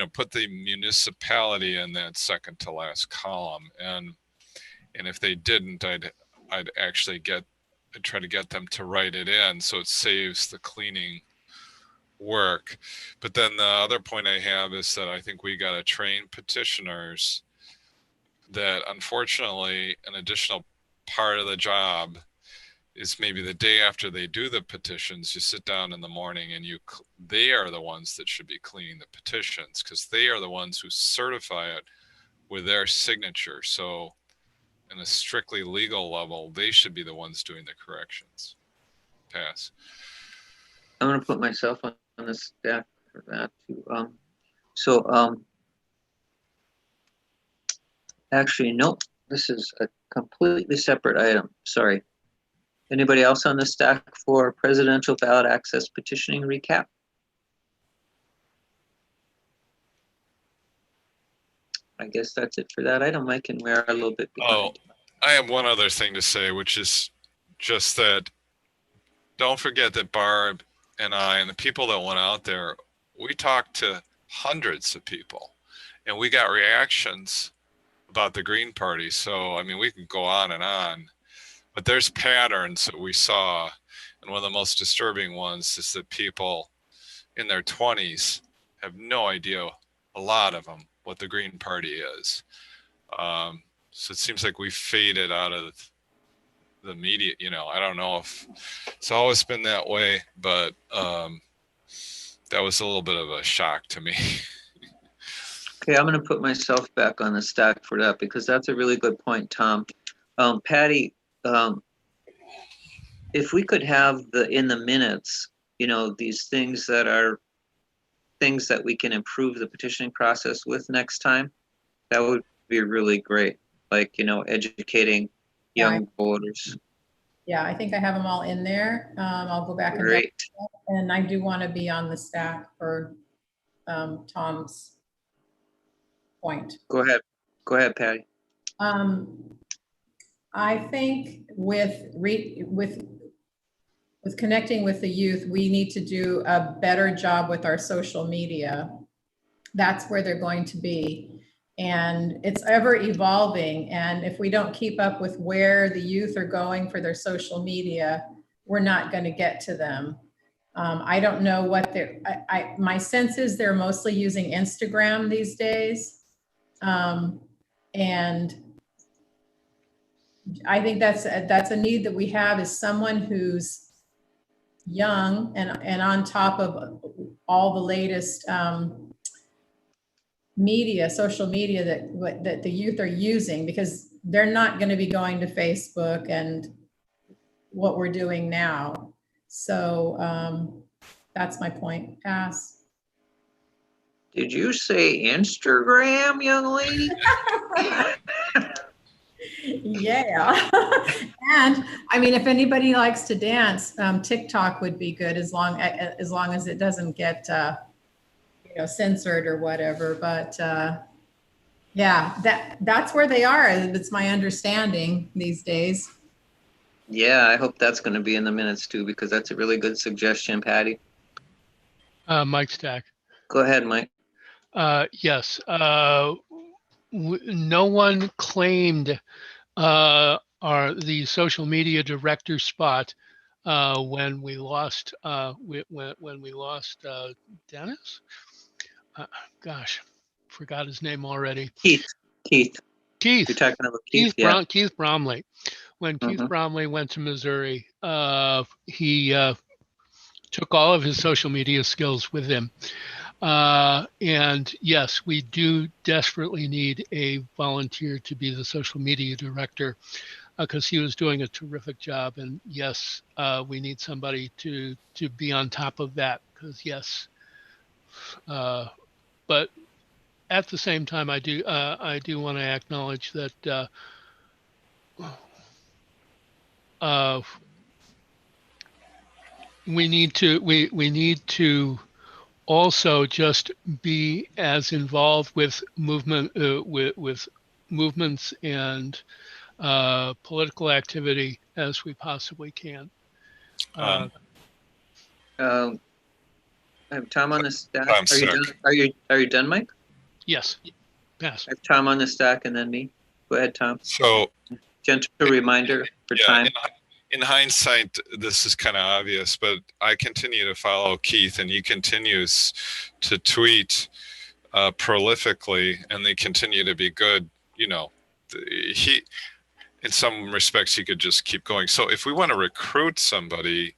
put the municipality in that second to last column." And if they didn't, I'd actually try to get them to write it in, so it saves the cleaning work. But then the other point I have is that I think we got to train petitioners that, unfortunately, an additional part of the job is maybe the day after they do the petitions, you sit down in the morning and they are the ones that should be cleaning the petitions, because they are the ones who certify it with their signature. So in a strictly legal level, they should be the ones doing the corrections. Pass. I'm going to put myself on the stack for that too. Actually, nope. This is a completely separate item. Sorry. Anybody else on the stack for presidential ballot access petitioning recap? I guess that's it for that item, Mike, and we're a little bit behind. I have one other thing to say, which is just that don't forget that Barb and I and the people that went out there, we talked to hundreds of people and we got reactions about the Green Party. So, I mean, we could go on, but there's patterns that we saw. And one of the most disturbing ones is that people in their 20s have no idea, a lot of them, what the Green Party is. So it seems like we faded out of the media. You know, I don't know if it's always been that way, but that was a little bit of a shock to me. Okay, I'm going to put myself back on the stack for that because that's a really good point, Tom. Patty, if we could have in the minutes, you know, these things that are things that we can improve the petitioning process with next time, that would be really great. Like, you know, educating young voters. Yeah, I think I have them all in there. I'll go back and Great. and I do want to be on the stack for Tom's point. Go ahead, Patty. I think with connecting with the youth, we need to do a better job with our social media. That's where they're going to be. And it's ever evolving. And if we don't keep up with where the youth are going for their social media, we're not going to get to them. I don't know what my sense is they're mostly using Instagram these days. And I think that's a need that we have, is someone who's young and on top of all the latest social media that the youth are using, because they're not going to be going to Facebook and what we're doing now. So that's my point. Pass. Did you say Instagram, young lady? Yeah. And I mean, if anybody likes to dance, TikTok would be good as long as it doesn't get censored or whatever. But yeah, that's where they are. It's my understanding these days. Yeah, I hope that's going to be in the minutes too, because that's a really good suggestion, Patty. Mike Stack. Go ahead, Mike. Yes. No one claimed the social media director spot when we lost Dennis. Gosh, forgot his name already. Keith. Keith. You're talking about Keith. Yeah. Keith Bromley. When Keith Bromley went to Missouri, he took all of his social media skills with him. And yes, we do desperately need a volunteer to be the social media director, because he was doing a terrific job. And yes, we need somebody to be on top of that, because yes. But at the same time, I do want to acknowledge that we need to also just be as involved with with movements and political activity as we possibly can. I have Tom on the stack. I'm sick. Are you done, Mike? Yes. Pass. I have Tom on the stack and then me. Go ahead, Tom. So, Gentle reminder for time. In hindsight, this is kind of obvious, but I continue to follow Keith, and he continues to tweet prolifically, and they continue to be good. You know, he, in some respects, he could just keep going. So if we want to recruit somebody,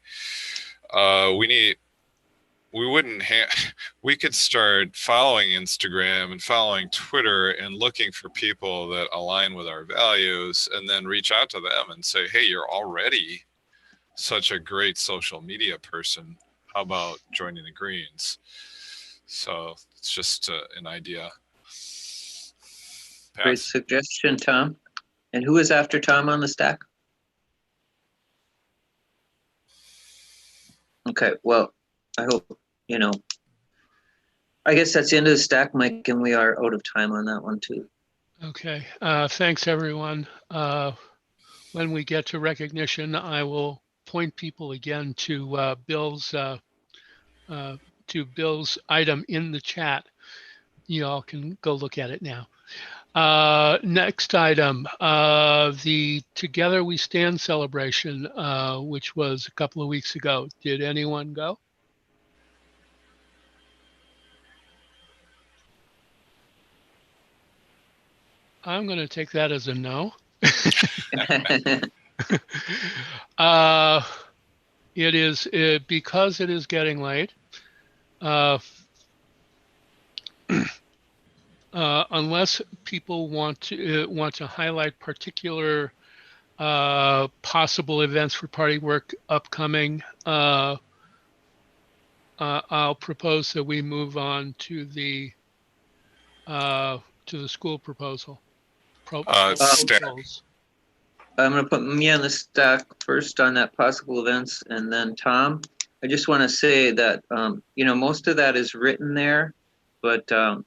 we could start following Instagram and following Twitter and looking for people that align with our values, and then reach out to them and say, hey, you're already such a great social media person. How about joining the Greens? So it's just an idea. Pass. Great suggestion, Tom. And who is after Tom on the stack? Okay, well, I hope, I guess that's the end of the stack, Mike, and we are out of time on that one too. Okay, thanks everyone. When we get to recognition, I will point people again Bill's item in the chat. You all can go look at it now. Next item, the Together We Stand celebration, which was a couple of weeks ago. Did anyone go? I'm going to take that as a no. It is because it is getting late. Unless people want to highlight particular possible events for party work upcoming, I'll propose that we move on to the school proposal. Proposals. I'm going to put me on the stack first on that possible events, and then Tom. I just want to say that most of that is written there, but I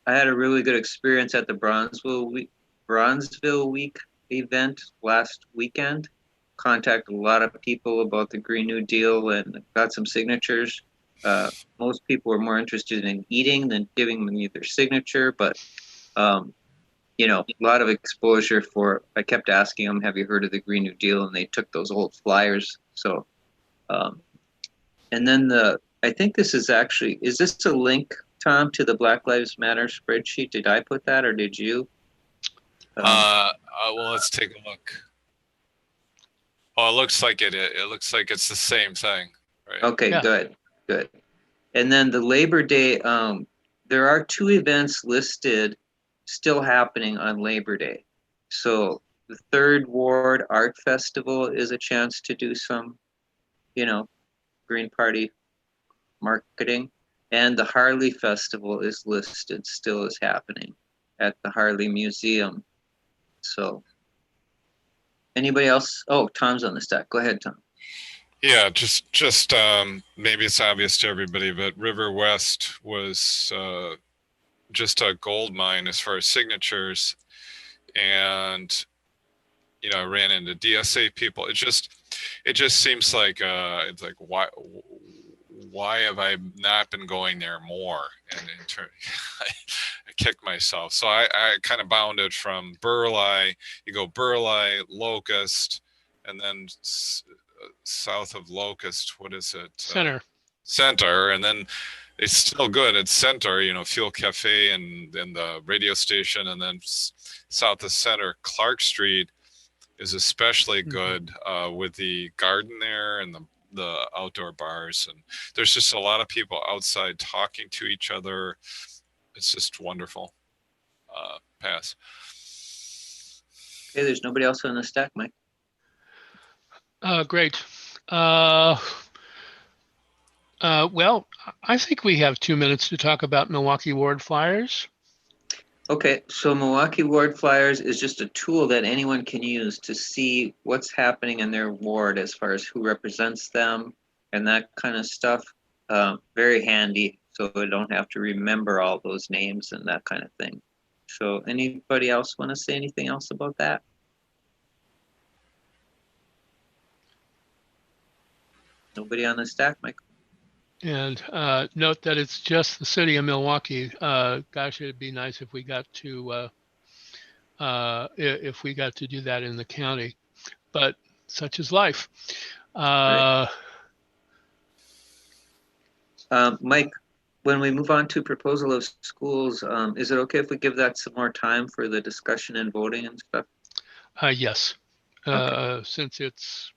had a really good experience at the Bronzeville Week event last weekend. Contacted a lot of people about the Green New Deal and got some signatures. Most people were more interested in eating than giving me their signature, but a lot of exposure for. I kept asking them, "Have you heard of the Green New Deal?" And they took those old flyers. So, and then I think this is actually. Is this a link, Tom, to the Black Lives Matter spreadsheet? Did I put that, or did you? Well, let's take a look. Oh, it looks like it. It looks like it's the same thing, right? Okay, Yeah. good. And then the Labor Day, there are 2 events listed still happening on Labor Day. So the Third Ward Art Festival is a chance to do some, Green Party marketing. And the Harley Festival is listed, still is happening at the Harley Museum. So anybody else? Oh, Tom's on the stack. Go ahead, Tom. Yeah, just maybe it's obvious to everybody, but River West was just a gold mine as far as signatures, and I ran into DSA people. It just seems like it's like why have I not been going there more? And in turn, I kicked myself. So I kind of bounded from Burleigh. You go Burleigh, Locust, and then south of Locust, what is it? Center, and then it's still good at Center, Fuel Cafe and the radio station, and then south of Center, Clark Street is especially good with the garden there and the outdoor bars, and there's just a lot of people outside talking to each other. It's just wonderful. Pass. Okay, there's nobody else on the stack, Mike. Great. Well, I think we have 2 minutes to talk about Milwaukee Ward Flyers. Okay, so Milwaukee Ward Flyers is just a tool that anyone can use to see what's happening in their ward as far as who represents them and that kind of stuff. Very handy, so I don't have to remember all those names and that kind of thing. So anybody else want to say anything else about that? Nobody on the stack, Michael? And note that it's just the city of Milwaukee. Gosh, it'd be nice if we got to do that in the county, but such is life. Right. Mike, when we move on to proposal of schools, is it okay if we give that some more time for the discussion and voting and stuff? Yes, okay. Since it's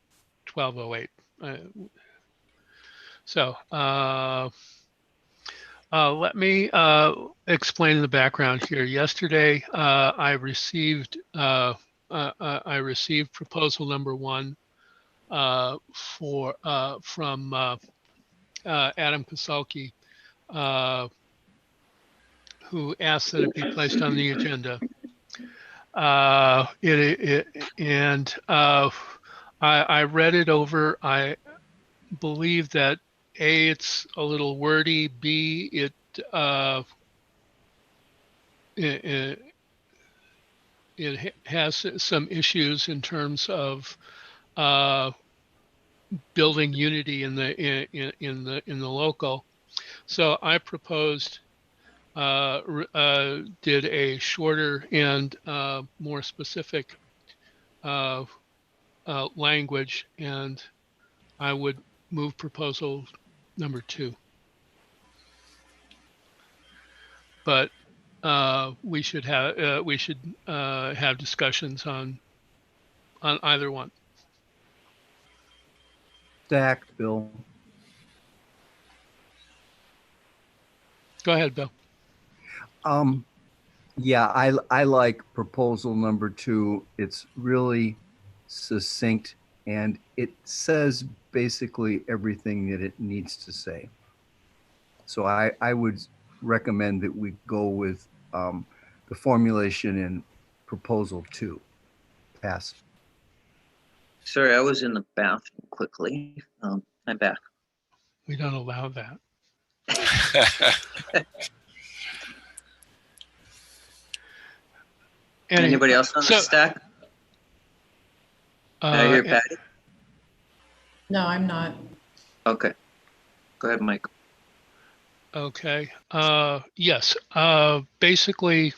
12:08. So let me explain the background here. Yesterday, I received proposal number 1 from Adam Kasalki, who asked that it be placed on the agenda. I read it over. I believe that A, it's a little wordy. B, it has some issues in terms of building unity in the local. So I proposed did a shorter and more specific language, and I would move proposal number 2. But we should have discussions on either one. Stack, Bill. Go ahead, Bill. Yeah, I like proposal number 2. It's really succinct and it says basically everything that it needs to say. So I would recommend that we go with the formulation in proposal 2. Pass. Sorry, I was in the bathroom quickly. I'm back. We don't allow that. Anybody else on the stack? I hear Patty. No, I'm not. Okay. Go ahead, Mike. Okay. Yes. Basically,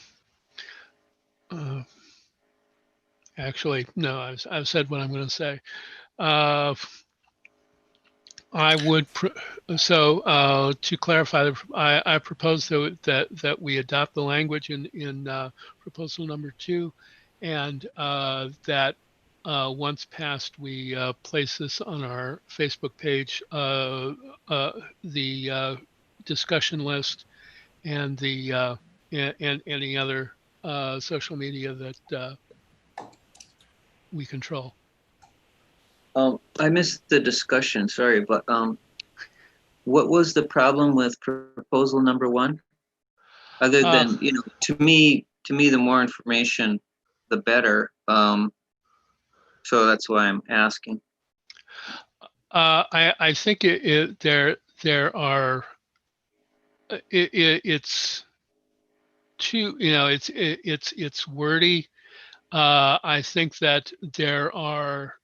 actually, no. I've said what I'm going to say. I would to clarify, I propose that we adopt the language in proposal number 2, and that once passed, we place this on our Facebook page, the discussion list, and the and any other social media that we control. I missed the discussion, sorry, but what was the problem with proposal number 1? Other than, to me, the more information, the better. So that's why I'm asking. I think there are. It's too, it's wordy. I think that there are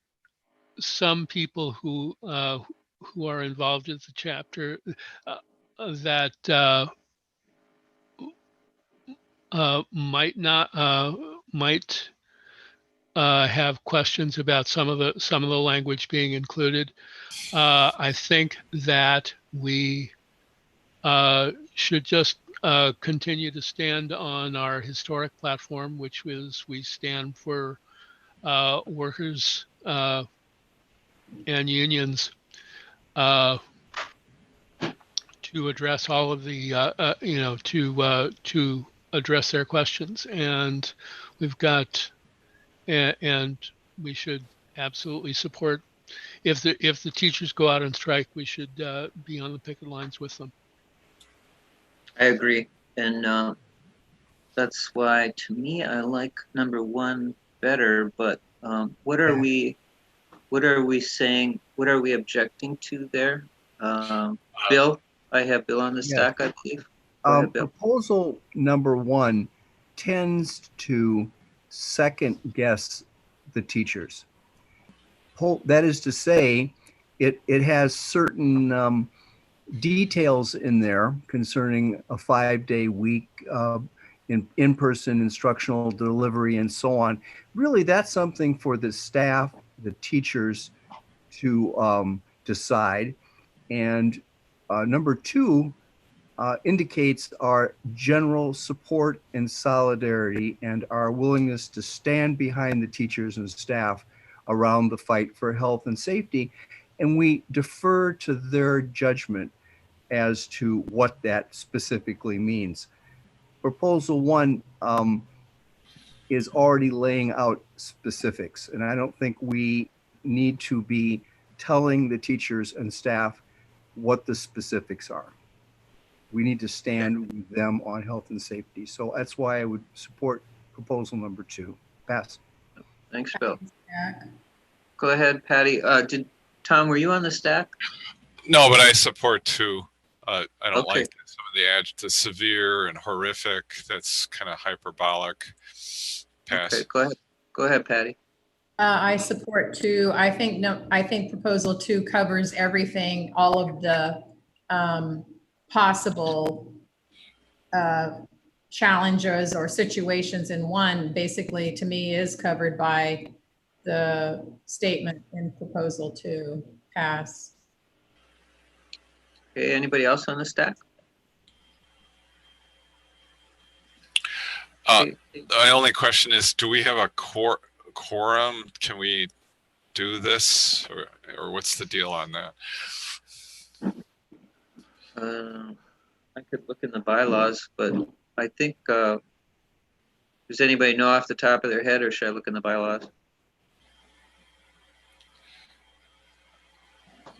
some people who are involved in the chapter that might have questions about some of the language being included. I think that we should just continue to stand on our historic platform, which is we stand for workers and unions to address all of the to address their questions, and we've got and we should absolutely support if the teachers go out on strike, we should be on the picket lines with them. I agree, and that's why, to me, I like number 1 better. But what are we saying? What are we objecting to there? Bill, I have Bill on the stack, I believe. Go ahead, Bill. Proposal number 1 tends to second guess the teachers. That is to say, it has certain details in there concerning a 5-day week, in-person instructional delivery, and so on. Really, that's something for the staff, the teachers to decide. And number 2 indicates our general support and solidarity and our willingness to stand behind the teachers and staff around the fight for health and safety. And we defer to their judgment as to what that specifically means. Proposal 1 is already laying out specifics, and I don't think we need to be telling the teachers and staff what the specifics are. We need to stand with them on health and safety. So that's why I would support proposal number 2. Pass. Thanks, Bill. Go ahead, Patty. Tom, were you on the stack? No, but I support two. I don't Okay. like some of the adjectives, severe and horrific. That's kind of hyperbolic. Pass. Okay, go ahead. Go ahead, Patty. I support two. I think proposal two covers everything, all of the possible challenges or situations in one, basically, to me, is covered by the statement in proposal two. Pass. Okay, anybody else on the stack? The only question is, do we have a quorum? Can we do this, or what's the deal on that? I could look in the bylaws, but I think, does anybody know off the top of their head, or should I look in the bylaws?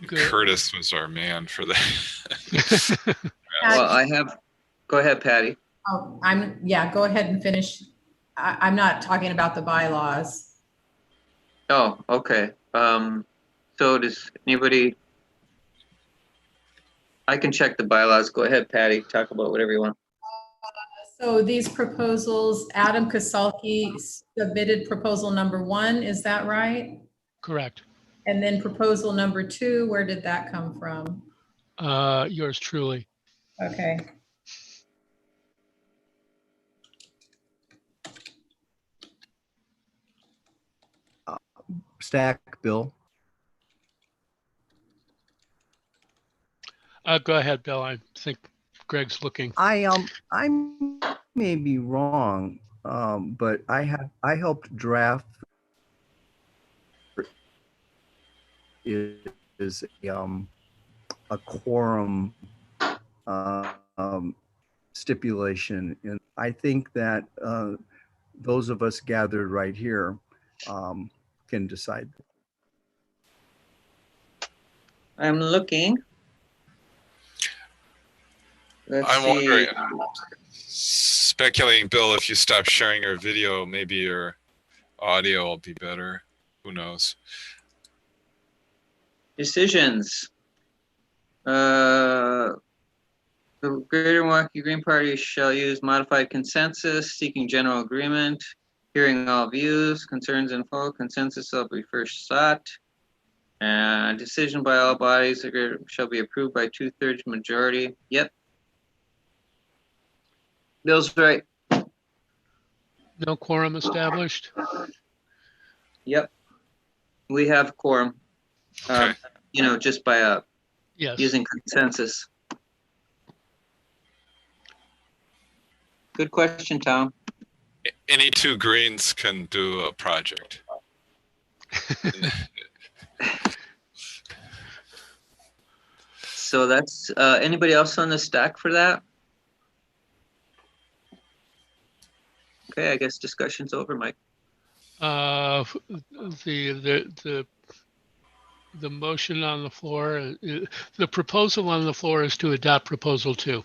Good. Curtis was our man for that. Well, I have, go ahead, Patty. Oh, go ahead and finish. I'm not talking about the bylaws. Oh, okay. So does anybody, I can check the bylaws. Go ahead, Patty, talk about whatever you want. So these proposals, Adam Kasalki submitted proposal number 1, is that right? Correct. And then proposal number 2, where did that come from? Yours truly. Okay. Stack, Bill. Go ahead, Bill. I think Greg's looking. I may be wrong, but I helped draft is a quorum stipulation, and I think that those of us gathered right here can decide. I'm looking. Let's I'm see. wondering, speculating, Bill, if you stop sharing your video, maybe your audio will be better. Who knows? Decisions. The Greater Milwaukee Green Party shall use modified consensus, seeking general agreement, hearing all views, concerns in full. Consensus shall be first sought. Decision by all bodies shall be approved by 2/3 majority. Yep. Bill's right. No quorum established? Yep. We have quorum. Okay. Just by Yes. using consensus. Good question, Tom. Any two greens can do a project. So that's, anybody else on the stack for that? Okay, I guess discussion's over, Mike. The motion on the floor, the proposal on the floor is to adopt proposal 2.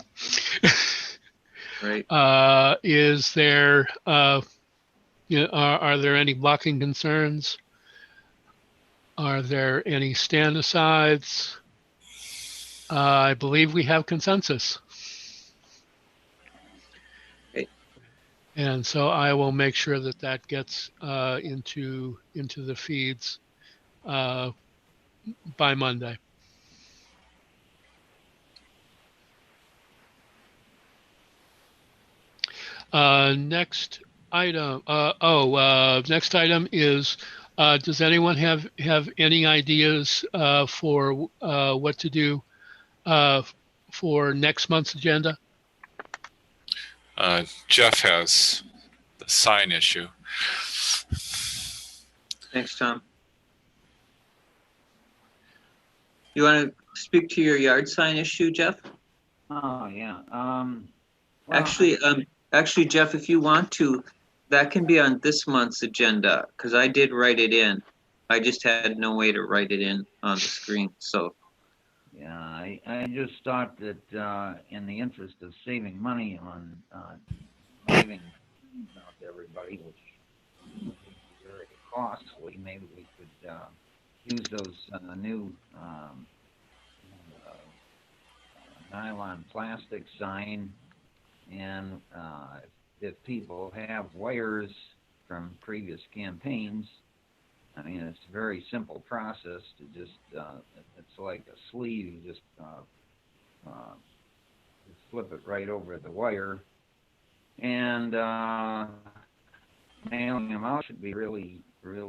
Right. Is there, are there any blocking concerns? Are there any stand asides? I believe we have consensus. Okay. And so I will make sure that that gets into the feeds by Monday. Next item. Next item is, does anyone have any ideas for what to do for next month's agenda? Jeff has the sign issue. Thanks, Tom. You want to speak to your yard sign issue, Jeff? Oh, yeah. Actually, Jeff, if you want to, that can be on this month's agenda, because I did write it in. I just had no way to write it in on the screen, so. Yeah, I just thought that in the interest of saving money on giving out to everybody, which is very costly, maybe we could use those new nylon plastic sign, and if people have wires from previous campaigns, I mean, it's a very simple process to just, it's like a sleeve, you just flip it right over the wire, and mailing them out should be real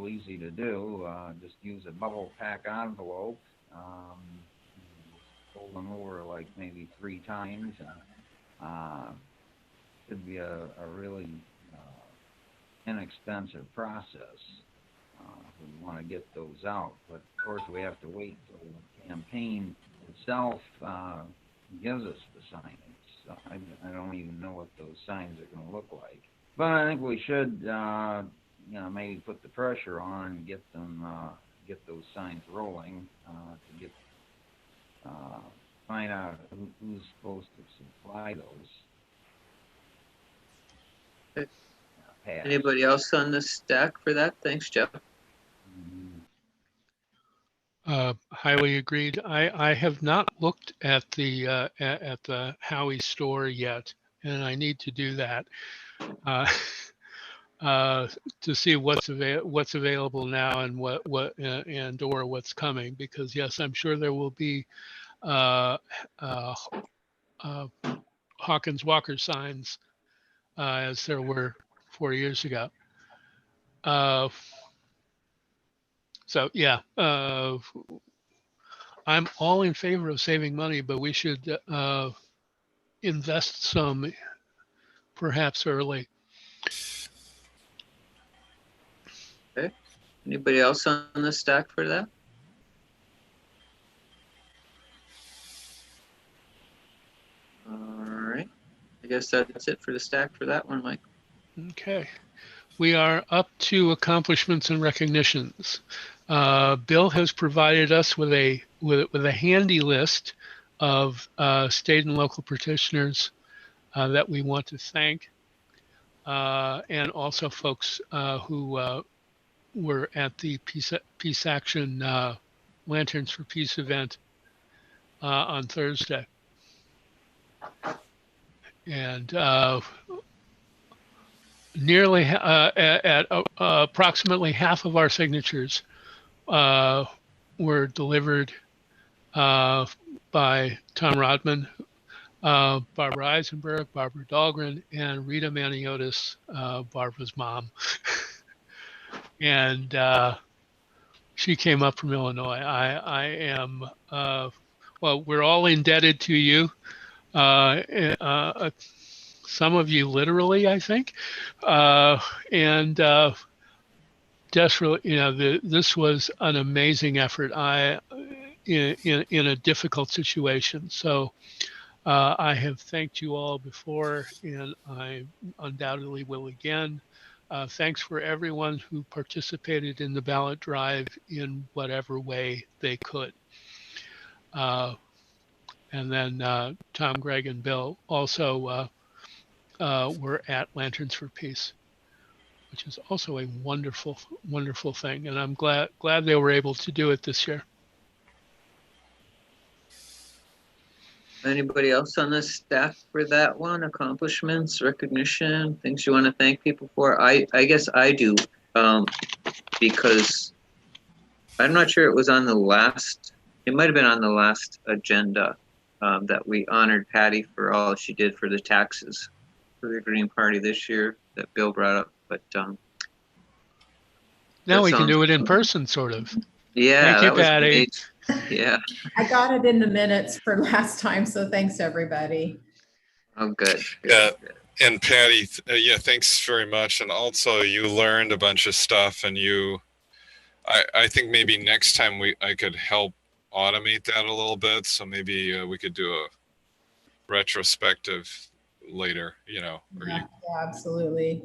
easy to do. Just use a bubble pack envelope, fold them over like maybe 3 times. Should be a really inexpensive process. We want to get those out, but of course we have to wait till the campaign itself gives us the signage. So I don't even know what those signs are going to look like. But I think we should, maybe put the pressure on and get them, get those signs rolling to get, find out who's supposed to supply those. Anybody else on the stack for that? Thanks, Jeff. Highly agreed. I have not looked at the Howie store yet, and I need to do that to see what's available now and what and or what's coming. Because yes, I'm sure there will be Hawkins Walker signs as there were 4 years ago. So yeah, I'm all in favor of saving money, but we should invest some perhaps early. Okay. Anybody else on the stack for that? All right. I guess that's it for the stack for that one, Mike. Okay. We are up to accomplishments and recognitions. Bill has provided us with a handy list of state and local petitioners that we want to thank, and also folks who were at the Peace Action Lanterns for Peace event on Thursday. And nearly at approximately half of our signatures were delivered by Tom Rodman, Barbara Eisenberg, Barbara Dahlgren, and Rita Maniotis, Barbara's mom. And she came up from Illinois. I am, well, we're all indebted to you. Some of you literally, I think. And desperately, this was an amazing effort in a difficult situation. So I have thanked you all before, and I undoubtedly will again. Thanks for everyone who participated in the ballot drive in whatever way they could. And then Tom, Greg, and Bill also were at Lanterns for Peace, which is also a wonderful, wonderful thing. And I'm glad they were able to do it this year. Anybody else on the staff for that one? Accomplishments, recognition, things you want to thank people for? I guess I do, because I'm not sure it was on the last, it might have been on the last agenda that we honored Patty for all she did for the taxes for the Green Party this year that Bill brought up. But now we can do it in person, sort of. Yeah, thank you, Patty. Great. Yeah. I got it in the minutes for last time, so thanks everybody. Oh, good. Yeah. And Patty, yeah, thanks very much. And also, you learned a bunch of stuff, and I think maybe next time I could help automate that a little bit. So maybe we could do a retrospective later, Yeah, absolutely.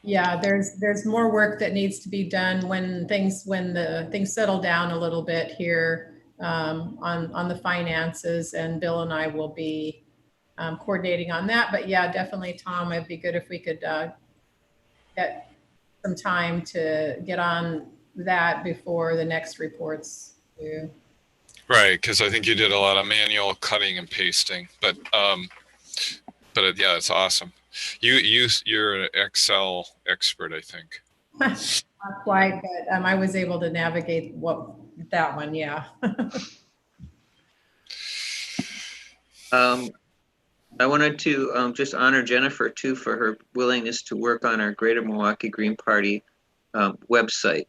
Yeah, there's more work that needs to be done when the things settle down a little bit here on the finances, and Bill and I will be coordinating on that. But yeah, definitely, Tom, it'd be good if we could get some time to get on that before the next reports due. Right, because I think you did a lot of manual cutting and pasting, but yeah, it's awesome. You're an Excel expert, I think. Not quite, but I was able to navigate that one, yeah. I wanted to just honor Jennifer too for her willingness to work on our Greater Milwaukee Green Party website.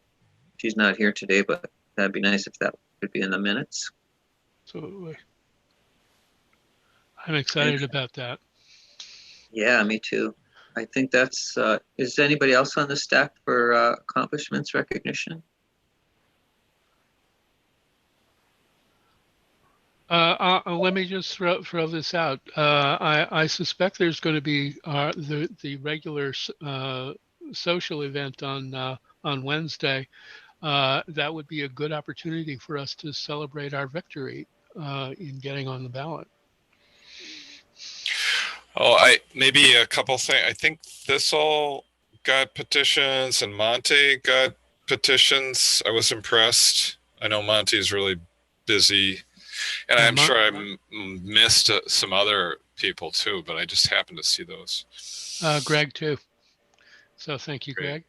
She's not here today, but that'd be nice if that could be in the minutes. Absolutely. I'm excited about that. Yeah, me too. I think that's, is anybody else on the staff for accomplishments recognition? Let me just throw this out. I suspect there's going to be the regular social event on Wednesday. That would be a good opportunity for us to celebrate our victory in getting on the ballot. Oh, maybe a couple things. I think Thistle got petitions and Monte got petitions. I was impressed. I know Monte is really busy, and I'm sure I missed some other people too, but I just happened to see those. Greg too. So thank you, Great. Greg.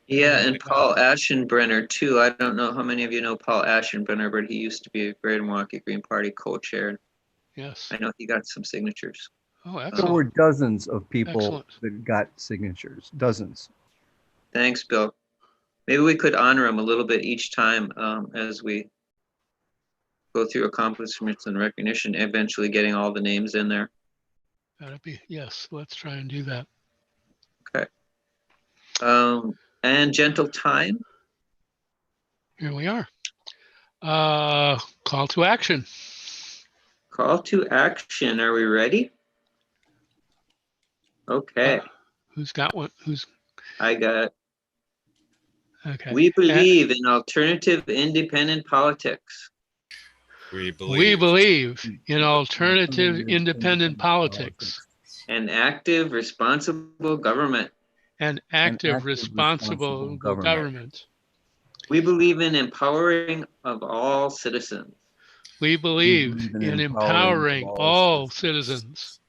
Yeah, and Paul Aschenbrenner too. I don't know how many of you know Paul Aschenbrenner, but he used to be a Greater Milwaukee Green Party co-chair. Yes. I know he got some signatures. Oh, There excellent. were dozens of people Excellent. that got signatures, dozens. Thanks, Bill. Maybe we could honor him a little bit each time as we go through accomplishments and recognition, eventually getting all the names in there. That'd be, yes, let's try and do that. Okay. And gentle time. Here we are. Call to action. Call to action. Are we ready? Okay. Who's got one? I got. Okay. We believe in alternative independent politics. We believe in alternative independent politics. And active, responsible government. And active, responsible government. We believe in empowering of all citizens. We believe in empowering all citizens.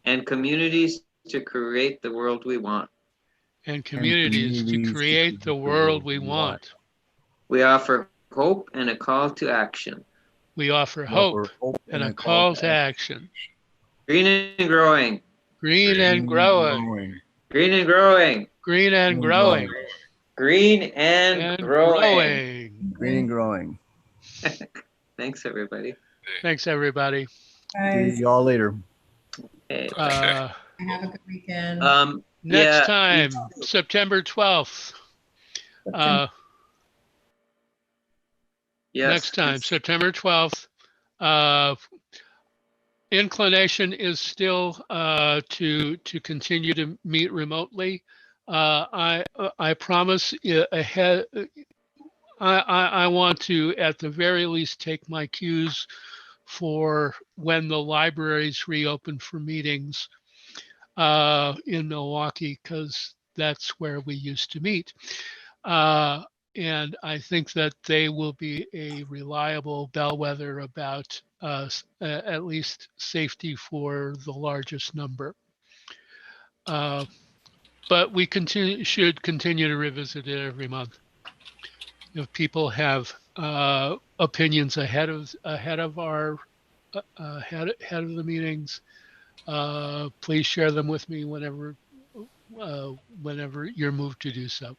And communities to create the world we want. And communities to create the world we want. We offer hope and a call to action. We offer hope and a call to action. Green and growing. Green and growing. Green and growing. Green and growing. Green and growing. Green and growing. Thanks, everybody. Thanks, everybody. See y'all later. Okay. Have a good weekend. Next time, September 12th. Yes. Next time, September 12th. Inclination is still to continue to meet remotely. I promise ahead. I want to, at the very least, take my cues for when the libraries reopen for meetings in Milwaukee, because that's where we used to meet. And I think that they will be a reliable bellwether about at least safety for the largest number. But we should continue to revisit it every month. If people have opinions ahead of the meetings, please share them with me whenever you're moved to do so.